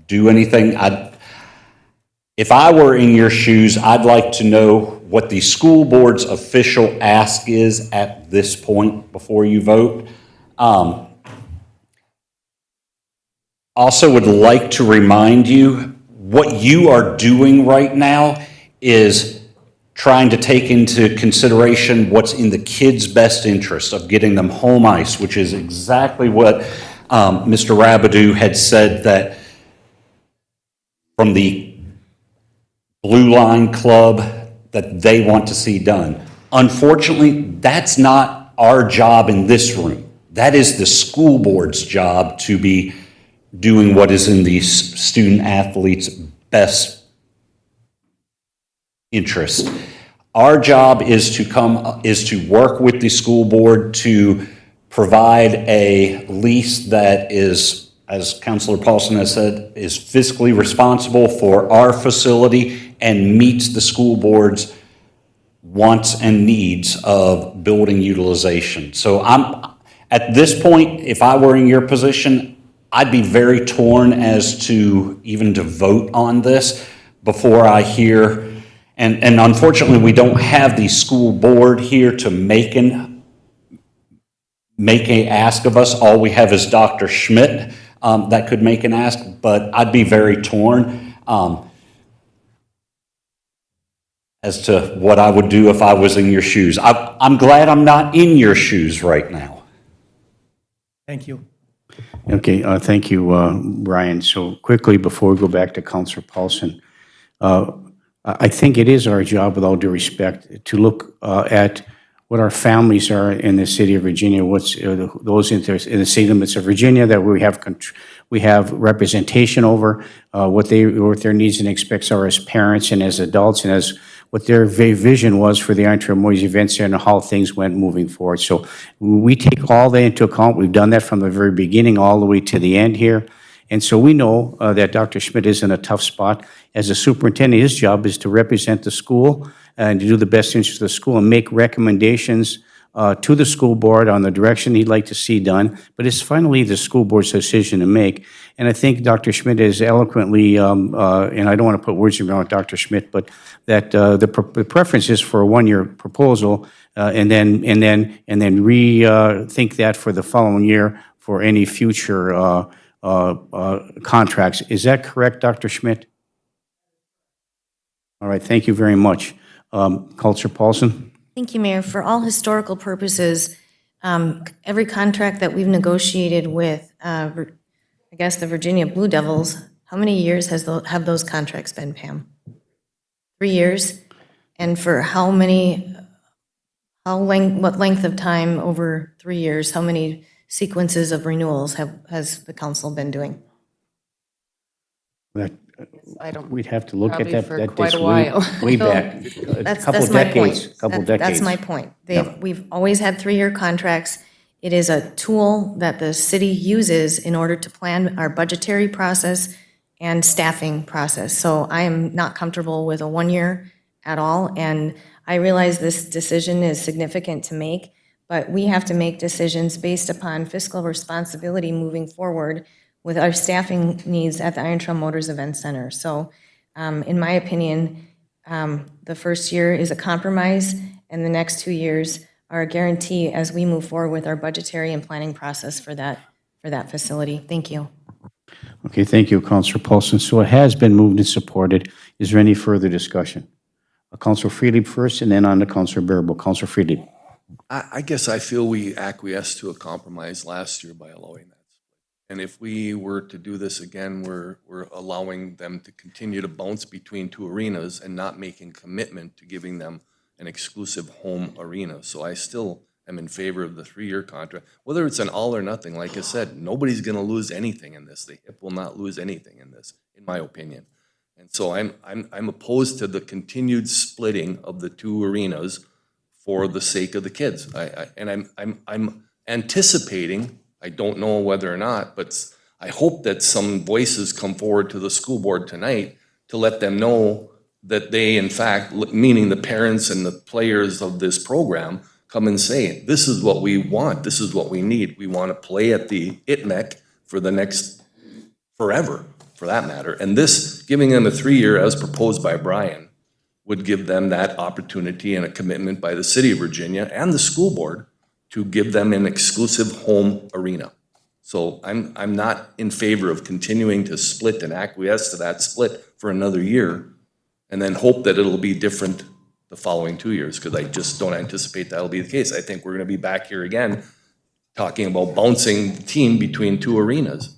do anything, if I were in your shoes, I'd like to know what the school board's official ask is at this point before you vote. Also would like to remind you, what you are doing right now is trying to take into consideration what's in the kids' best interest of getting them home ice, which is exactly what Mr. Rabideau had said that from the Blue Line Club that they want to see done. Unfortunately, that's not our job in this room. That is the school board's job to be doing what is in the student athletes' best interest. Our job is to work with the school board to provide a lease that is, as Councilor Paulson has said, is fiscally responsible for our facility and meets the school board's wants and needs of building utilization. So at this point, if I were in your position, I'd be very torn as to even to vote on this before I hear, and unfortunately, we don't have the school board here to make an ask of us. All we have is Dr. Schmidt that could make an ask, but I'd be very torn as to what I would do if I was in your shoes. I'm glad I'm not in your shoes right now. Thank you. Okay, thank you, Brian. So quickly, before we go back to Councilor Paulson, I think it is our job, with all due respect, to look at what our families are in the city of Virginia, what's those in the city limits of Virginia that we have representation over, what their needs and expects are as parents and as adults, and as what their vision was for the Moise Event Center and how things went moving forward. So we take all that into account. We've done that from the very beginning all the way to the end here. And so we know that Dr. Schmidt is in a tough spot. As a superintendent, his job is to represent the school and to do the best interest of the school and make recommendations to the school board on the direction he'd like to see done. But it's finally the school board's decision to make. And I think Dr. Schmidt is eloquently, and I don't want to put words in your mouth, Dr. Schmidt, but that the preference is for a one-year proposal, and then rethink that for the following year for any future contracts. Is that correct, Dr. Schmidt? All right, thank you very much. Counselor Paulson? Thank you, Mayor. For all historical purposes, every contract that we've negotiated with, I guess, the Virginia Blue Devils, how many years have those contracts been, Pam? 3 years? And for what length of time over 3 years, how many sequences of renewals has the council been doing? We'd have to look at Probably that. for That quite dates a while. way back, a couple That's my decades, point. couple decades. That's my point. We've always had 3-year contracts. It is a tool that the city uses in order to plan our budgetary process and staffing process. So I am not comfortable with a 1 year at all, and I realize this decision is significant to make, but we have to make decisions based upon fiscal responsibility moving forward with our staffing needs at the Iron Trail Motors Event Center. So in my opinion, the first year is a compromise, and the next 2 years are a guarantee as we move forward with our budgetary and planning process for that facility. Thank you. Okay, thank you, Councilor Paulson. So it has been moved and supported. Is there any further discussion? Councilor Friedlieb first, and then on to Councilor Bearable. Councilor Friedlieb. I guess I feel we acquiesced to a compromise last year by allowing that. And if we were to do this again, we're allowing them to continue to bounce between two arenas and not making commitment to giving them an exclusive home arena. So I still am in favor of the 3-year contract. Whether it's an all or nothing, like I said, nobody's gonna lose anything in this. The HIP will not lose anything in this, in my opinion. And so I'm opposed to the continued splitting of the two arenas for the sake of the kids. I'm anticipating, I don't know whether or not, but I hope that some voices come forward to the school board tonight to let them know that they, in fact, meaning the parents and the players of this program, come and say, this is what we want, this is what we need. We want to play at the ITMEC for the next forever, for that matter. And this, giving them a 3-year as proposed by Brian, would give them that opportunity and a commitment by the city of Virginia and the school board to give them an exclusive home arena. So I'm not in favor of continuing to split and acquiesce to that split for another year and then hope that it'll be different the following 2 years, because I just don't anticipate that'll be the case. I think we're gonna be back here again talking about bouncing the team between two arenas.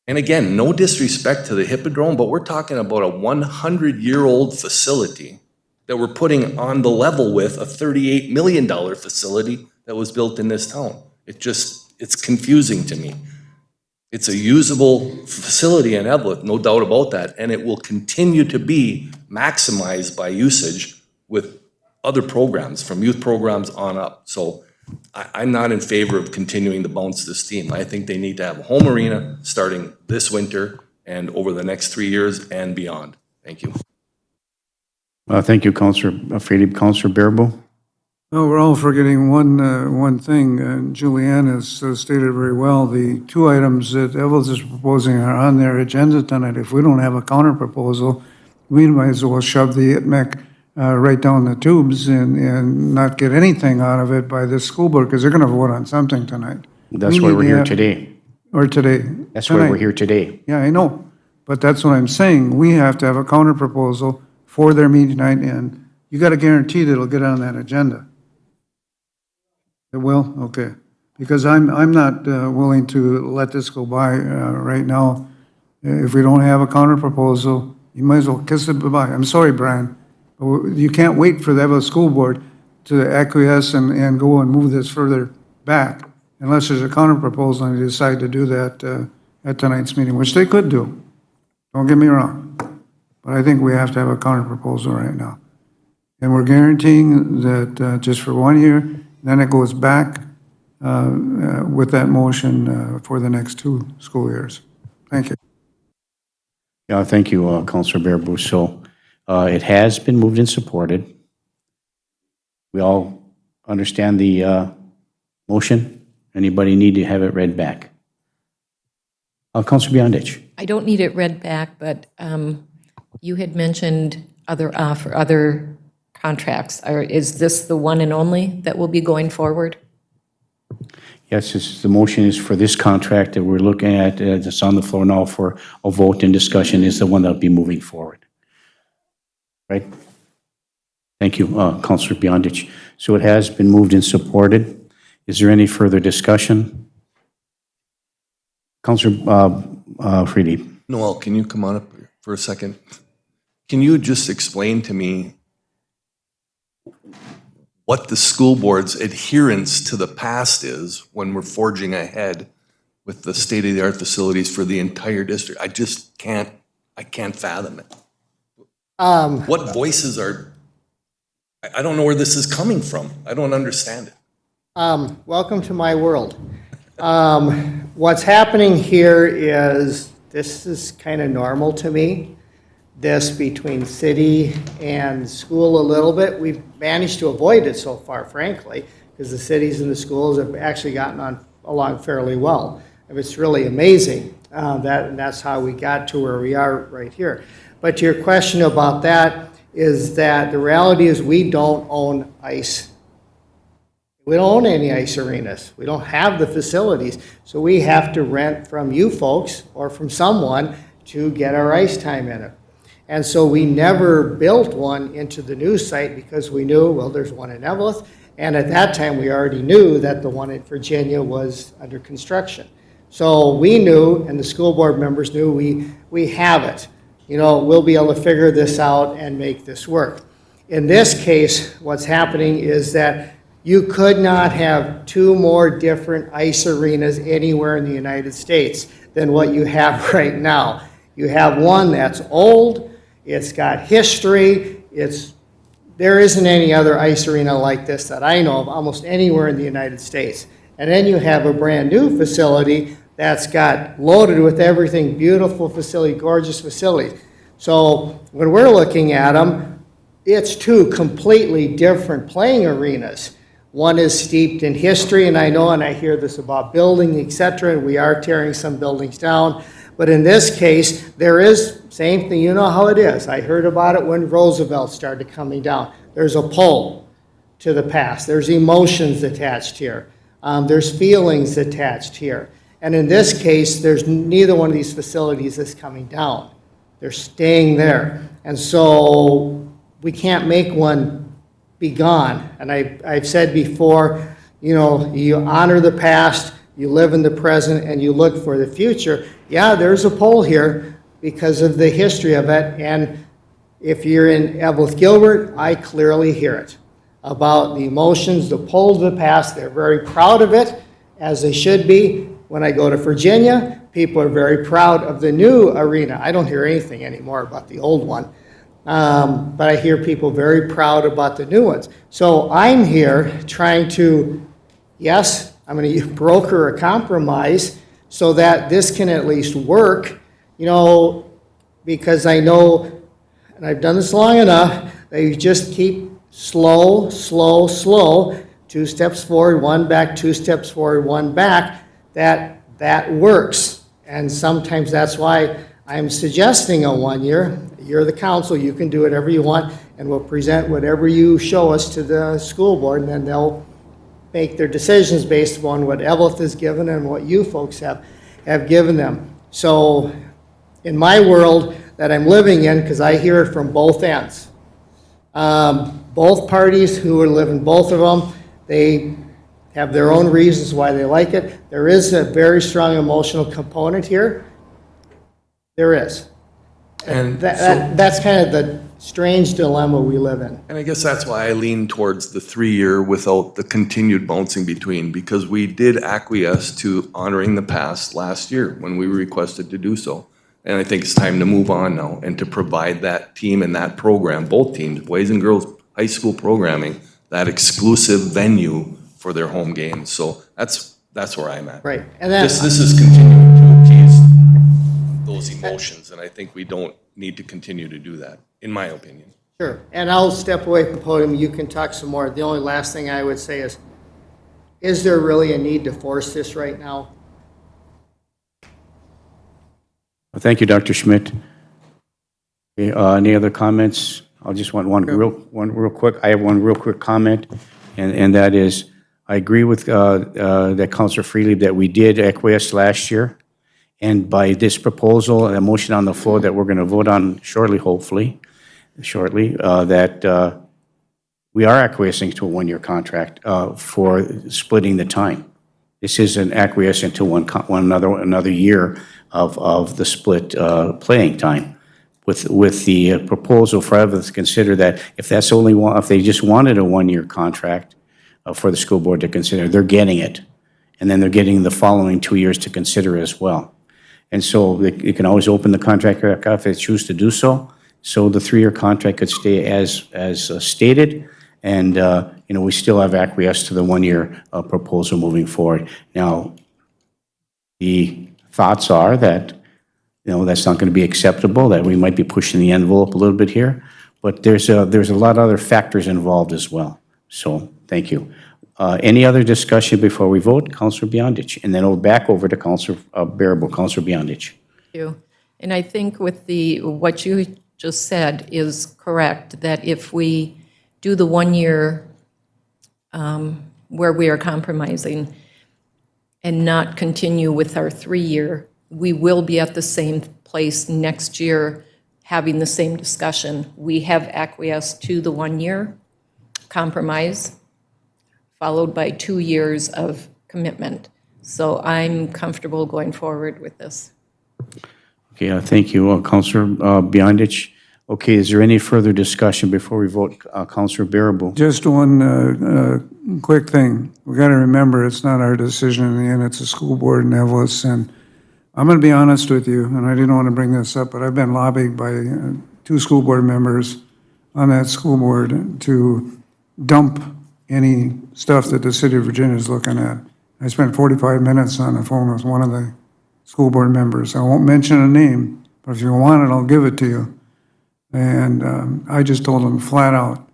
And again, no disrespect to the Hippodrome, but we're talking about a 100-year-old facility that we're putting on the level with a $38 million facility that was built in this town. It's confusing to me. It's a usable facility in Evelyn, no doubt about that, and it will continue to be maximized by usage with other programs, from youth programs on up. So I'm not in favor of continuing to bounce this team. I think they need to have a home arena starting this winter and over the next 3 years and beyond. Thank you. Thank you, Councilor Friedlieb. Councilor Bearable. No, we're all forgetting one thing. Julianne has stated very well. The 2 items that Evans is proposing are on their agenda tonight. If we don't have a counter proposal, we might as well shove the ITMEC right down the tubes and not get anything out of it by this school board, because they're going to vote on something tonight. That's why we're here today. Or today. That's why we're here today. Yeah, I know. But that's what I'm saying. We have to have a counter proposal for their meeting tonight, and you got to guarantee that it'll get on that agenda. It will? Okay. Because I'm not willing to let this go by right now. If we don't have a counter proposal, you might as well kiss it goodbye. I'm sorry, Brian. You can't wait for the Evelyn School Board to acquiesce and go and move this further back, unless there's a counterproposal and they decide to do that at tonight's meeting, which they could do. Don't get me wrong. But I think we have to have a counterproposal right now. And we're guaranteeing that just for 1 year, then it goes back with that motion for the next 2 school years. Thank you. Yeah, thank you, Councilor Bear. So it has been moved and supported. We all understand the motion. Anybody need to have it read back? Councilor Beyondich. I don't need it read back, but you had mentioned for other contracts. Is this the one and only that will be going forward? Yes, the motion is for this contract that we're looking at, that's on the floor now for a vote and discussion, is the one that'll be moving forward. Right? Thank you, Councilor Beyondich. So it has been moved and supported. Is there any further discussion? Councilor Freedy. Noel, can you come on up for a second? Can you just explain to me what the school board's adherence to the past is when we're forging ahead with the state-of-the-art facilities for the entire district? I just can't fathom it. What voices are, I don't know where this is coming from. I don't understand it. Welcome to my world. What's happening here is, this is kind of normal to me. This between city and school a little bit. We've managed to avoid it so far, frankly, because the cities and the schools have actually gotten along fairly well. And it's really amazing and that's how we got to where we are right here. But to your question about that is that the reality is we don't own ice. We don't own any ice arenas. We don't have the facilities. So we have to rent from you folks or from someone to get our ice time in it. And so we never built one into the new site because we knew, well, there's one in Evelyn, and at that time we already knew that the one in Virginia was under construction. So we knew, and the school board members knew, we have it. You know, we'll be able to figure this out and make this work. In this case, what's happening is that you could not have 2 more different ice arenas anywhere in the United States than what you have right now. You have one that's old, it's got history, there isn't any other ice arena like this that I know of almost anywhere in the United States. And then you have a brand new facility that's got loaded with everything, beautiful facility, gorgeous facilities. So when we're looking at them, it's 2 completely different playing arenas. One is steeped in history, and I know, and I hear this about building, et cetera, and we are tearing some buildings down. But in this case, there is, same thing, you know how it is. I heard about it when Roosevelt started coming down. There's a pull to the past. There's emotions attached here. There's feelings attached here. And in this case, there's neither one of these facilities that's coming down. They're staying there. And so we can't make one be gone. And I've said before, you know, you honor the past, you live in the present, and you look for the future. Yeah, there's a pull here because of the history of it. And if you're in Evelyn-Gilbert, I clearly hear it about the emotions, the pull to the past. They're very proud of it, as they should be. When I go to Virginia, people are very proud of the new arena. I don't hear anything anymore about the old one. But I hear people very proud about the new ones. So I'm here trying to, yes, I'm going to broker a compromise so that this can at least work, you know, because I know, and I've done this long enough, that you just keep slow, 2 steps forward, 1 back, 2 steps forward, 1 back, that works. And sometimes that's why I'm suggesting a 1 year. You're the council, you can do whatever you want, and we'll present whatever you show us to the school board, and then they'll make their decisions based upon what Evelyn has given and what you folks have given them. So in my world that I'm living in, because I hear it from both ends, both parties who are living, both of them, they have their own reasons why they like it. There is a very strong emotional component here. There is. And that's kind of strange dilemma we live in. And I guess that's why I lean towards the 3-year without the continued bouncing between, because we did acquiesce to honoring the past last year when we were requested to do so. And I think it's time to move on now and to provide that team and that program, both teams, boys and girls high school programming, that exclusive venue for their home games. So that's where I'm at. Right, and then, This is continuing to appease those emotions, and I think we don't need to continue to do that, in my opinion. sure, and I'll step away from the podium, you can talk some more. The only last thing I would say is there really a need to force this right now? Well, thank you, Dr. Schmidt. Okay, any other comments? I'll just want one real quick. I have one real quick comment, and that is, I agree with that Councilor Freely that we did acquiesce last year, and by this proposal, a motion on the floor that we're going to vote on shortly, hopefully, that we are acquiescing to a one-year contract for splitting the time. This is an acquiescence to another year of the split playing time. With the proposal for others to consider that if that's only one, if they just wanted a one-year contract for the school board to consider, they're getting it. And then they're getting the following 2 years to consider as well. And so you can always open the contract back up if they choose to do so. So the 3-year contract could stay as stated. And, we still have acquiesced to the one-year proposal moving forward. Now, the thoughts are that that's not going to be acceptable, that we might be pushing the envelope a little bit here, but there's a lot of other factors involved as well. So, thank you. Any other discussion before we vote? Councilor Beyondich, and then back over to Councilor Bearable. Councilor Beyondich. Thank you. And I think with what you just said is correct, that if we do the 1 year where we are compromising and not continue with our 3-year, we will be at the same place next year having the same discussion. We have acquiesced to the 1 year compromise, followed by 2 years of commitment. So I'm comfortable going forward with this. Okay, thank you, Councilor Beyondich. Okay, is there any further discussion before we vote? Councilor Bearable. Just one quick thing. We got to remember, it's not our decision in the end, it's the school board in Evelyn. And I'm going to be honest with you, and I didn't want to bring this up, but I've been lobbied by 2 school board members on that school board to dump any stuff that the city of Virginia is looking at. I spent 45 minutes on the phone with one of the school board members. I won't mention a name, but if you want it, I'll give it to you. And I just told them flat out,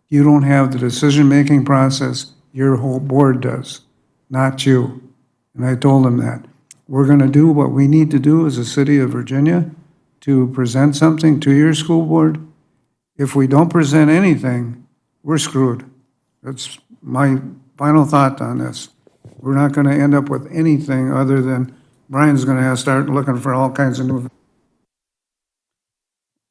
you don't have the decision-making process, your whole board does, not you. And I told them that. We're going to do what we need to do as a city of Virginia to present something to your school board. If we don't present anything, we're screwed. That's my final thought on this. We're not going to end up with anything other than Brian's going to have to start looking for all kinds of new.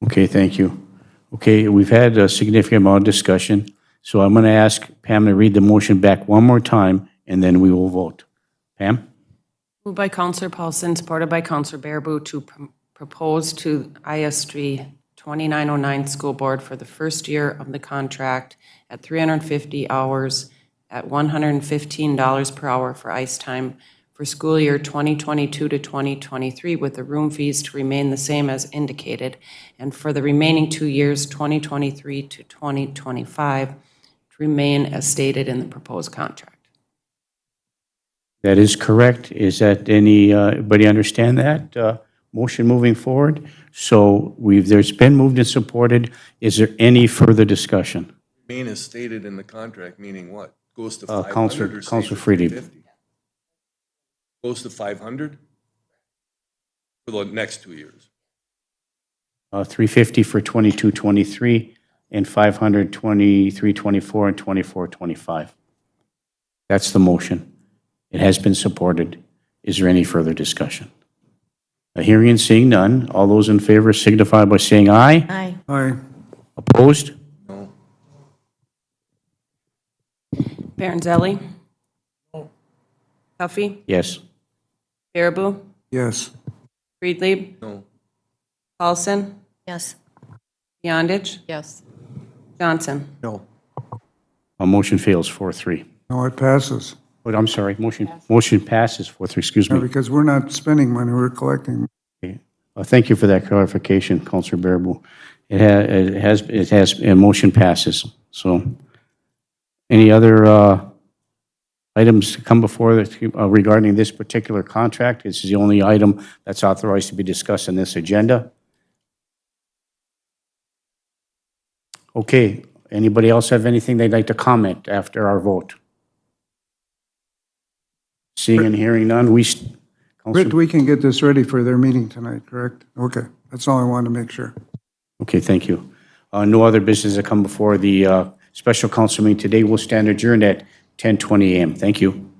Okay, thank you. Okay, we've had a significant amount of discussion, so I'm going to ask Pam to read the motion back one more time, and then we will vote. Pam? Moved by Councilor Paulson, supported by Councilor Bearable to propose to ISD 2909 School Board for the first year of the contract at 350 hours at $115 per hour for ice time for school year 2022 to 2023, with the room fees to remain the same as indicated, and for the remaining 2 years, 2023 to 2025, to remain as stated in the proposed contract. That is correct. Is that anybody understand that motion moving forward? So there's been moved and supported. Is there any further discussion? Remain as stated in the contract, meaning what? Goes to 500 or Councilor Freely. 350? Goes to 500 for the next 2 years. 350 for 22-23 and 500 23-24 and 24-25. That's the motion. It has been supported. Is there any further discussion? Hearing and seeing none, all those in favor signify by saying aye. Aye. Aye. Opposed? No. Baranzelli? Huffy? Yes. Bearable? Yes. Friedlieb? No. Paulson? Yes. Beyondich, Yes. Johnson. No. Motion fails 4-3. No, it passes. But I'm sorry, motion passes 4-3, excuse No, me. because we're not spending money, we're collecting. Thank you for that clarification, Counselor Bearable. It has, and motion passes. So, any other items to come before regarding this particular contract? This is the only item that's authorized to be discussed on this agenda. Okay, anybody else have anything they'd like to comment after our vote? Seeing and hearing none, Britt, we can get this ready for their meeting tonight, correct? Okay, that's all I wanted to make sure. Okay, thank you. No other business to come before the special council meeting today. We'll stand adjourned at 10:20 a.m. Thank you.